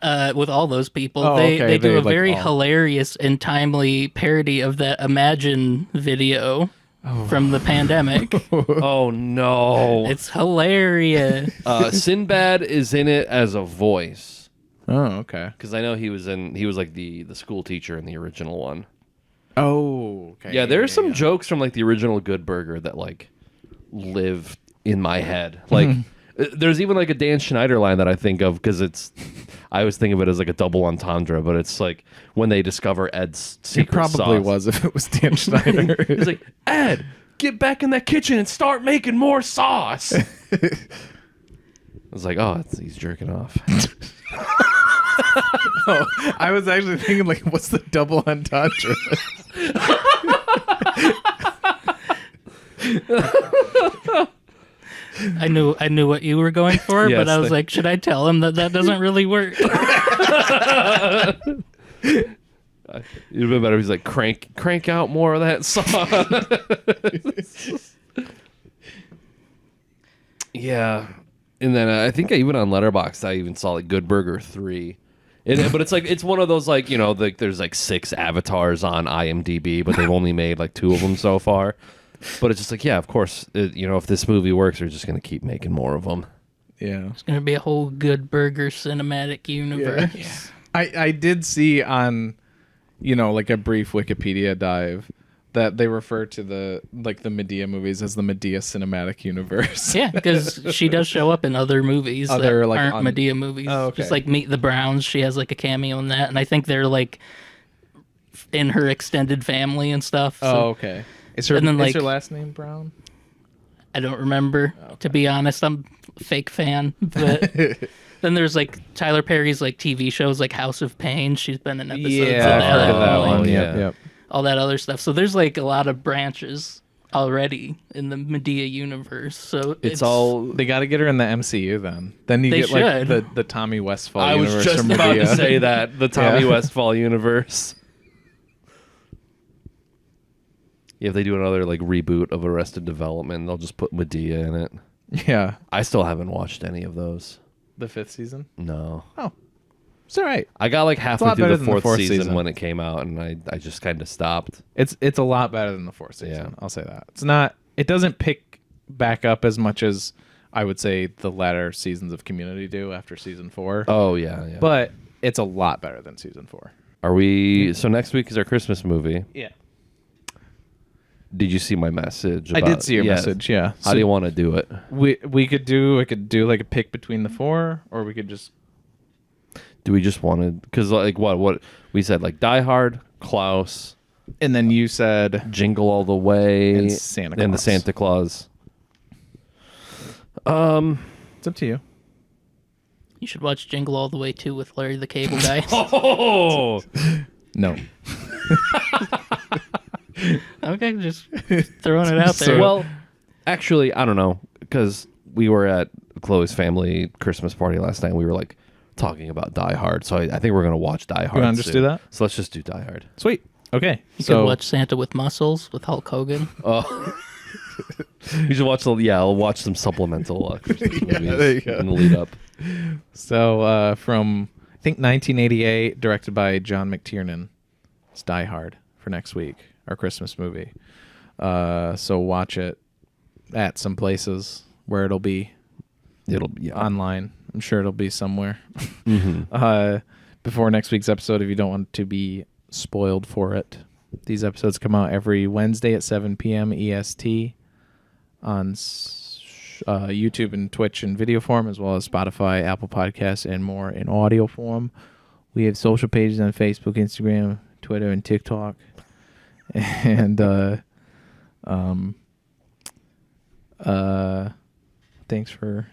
With all those people. Oh, they okay. do a Like, very all- hilarious and timely parody of that Imagine video from the pandemic. Oh no! It's hilarious. Sinbad is in it as a voice Oh, okay. because I know he was like the school teacher in the original one. Oh, okay. Yeah, there's some jokes from like the original Good Burger that like live in my head. Like there's even like a Dan Schneider line that I think of because I always think of it as like a double entendre, but it's like when they discover Ed's It secret probably sauce. was if it was Dan Schneider. He's like, Ed, get back in that kitchen and start making more sauce. I was like, oh, he's jerking off. Oh, I was actually thinking like, what's the double entendre? I knew what you were going for, Yes, but I was like, should I tell him that doesn't really work? It'd have been better if he's like, crank out more of that sauce. Yeah. And then I think even on Letterboxd, I even saw like Good Burger 3. But it's like, it's one of those like, like there's like 6 avatars on IMDb, but they've only made like 2 of them so far. But it's just like, yeah, of course, if this movie works, they're just going to keep making more of them. Yeah. It's going to be a whole Good Burger cinematic universe. Yeah. I did see on, like a brief Wikipedia dive that they refer to the Madea movies as the Madea cinematic universe. Yeah, because she does show up in other movies Other, that like, aren't on- Madea movies. Oh, okay. Just like Meet the Browns, she has like a cameo in that, and I think they're like in her extended family and stuff. So Oh, okay. Is her And then, is like- her last name Brown? I don't remember, to be honest. I'm a fake fan. But then there's like Tyler Perry's like TV shows like House of Pain. She's been in episodes of Yeah, I've that. heard of that like, one. yeah. Yep. all that other stuff. So there's like a lot of branches already in the Madea universe. So It's all. They got to get her in the MCU then. Then you They get like should. the Tommy Westfall I was universe just from about to Madea. say that. The Tommy Yeah. Westfall universe. Yeah, if they do another like reboot of Arrested Development, they'll just put Madea in it. Yeah. I still haven't watched any of those. The 5th season. No. It's all right. I got like halfway lot through better the than the 4th fourth season season. when it came out, and I just kind of stopped. It's a lot better than the 4th season. Yeah. I'll say that. It's not. It doesn't pick back up as much as I would say the latter seasons of Community do after season 4. Oh yeah, yeah. But it's a lot better than season 4. Are we? So next week is our Christmas movie. Yeah. Did you see my message? I about- did see your Yeah. message. Yeah. How do you want to do it? We could do like a pick between the 4, or we could just. Do we just want to? Because like what we said, like Die Hard, Klaus, And then you said Jingle All the Way, And Santa and the Claus. Santa Claus. it's up to you. You should watch Jingle All the Way too with Larry the Cable Guy. Oh, No. Okay, just throwing it out there. well, actually, I don't know, because we were at Chloe's family Christmas party last night. And we were like talking about Die Hard, so I think we're gonna watch Die Hard. You wanna just do that? So let's just do Die Hard. Sweet. Okay. you could watch Santa with Muscles with Hulk Hogan. You should watch I'll watch some supplemental Christmas movies there you go. in the lead up. So from I think 1988, directed by John McTiernan. It's Die Hard for next week, our Christmas movie. So watch it at some places where it'll be. It'll be online. I'm sure it'll be somewhere. Mm-hmm. Before next week's episode, if you don't want to be spoiled for it. These episodes come out every Wednesday at 7 p.m. EST on YouTube and Twitch in video form, as well as Spotify, Apple Podcasts, and more in audio form. We have social pages on Facebook, Instagram, Twitter, and TikTok. And thanks for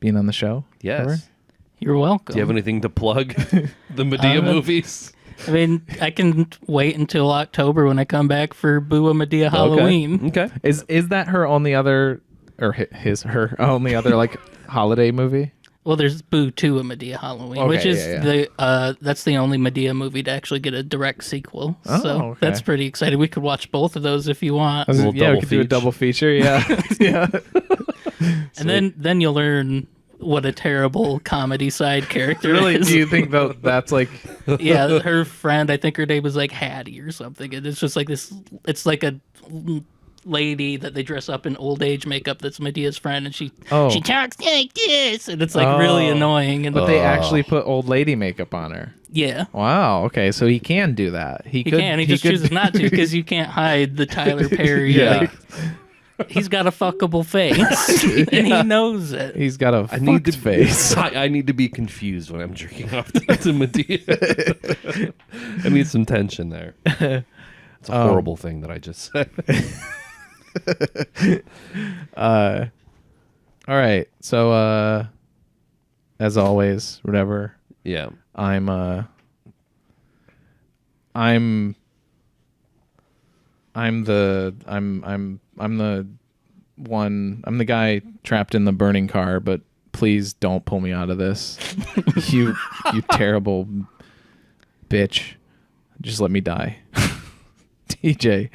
being on the show. Yes. Trevor. You're welcome. Do you have anything to plug? The Madea movies? I mean, I can wait until October when I come back for Boo A Madea Halloween. Okay. Is that her only other, or her only other like holiday movie? Well, there's Boo 2 A Madea Halloween, Okay, which is yeah. that's the only Madea movie to actually get a direct sequel. Oh, so okay. that's pretty exciting. We could watch both of those if you want. little Yeah, we double could do a feature. double feature. Yeah, yeah. And then you'll learn what a terrible comedy side character Really? is. Do you think that's like? Yeah, her friend, I think her name was like Hattie or something. And it's just like this, it's like a lady that they dress up in old age makeup that's Medea's friend, and she talks like this, and it's like really annoying. And But they actually put old lady makeup on her. yeah. Wow. Okay, so he can do that. He Just could chooses not to because you can't hide the Tyler Perry. Yeah. Like, he's got a fuckable face, and he knows it. He's got a fucked face. I need to be confused when I'm jerking off to Madea. I need some tension there. It's a horrible thing that I just said. All right. So as always, whatever. Yeah. I'm the guy trapped in the burning car, but please don't pull me out of this. you terrible bitch. Just let me die. TJ.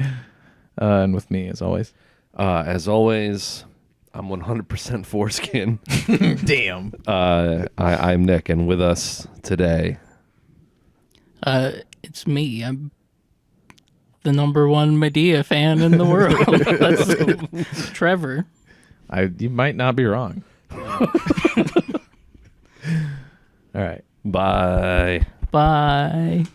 And with me as always. As always, I'm 100% foreskin. Damn. I'm Nick, and with us today. It's me. I'm the #1 Madea fan in the world. That's Trevor. You might not be wrong. All right. Bye. Bye.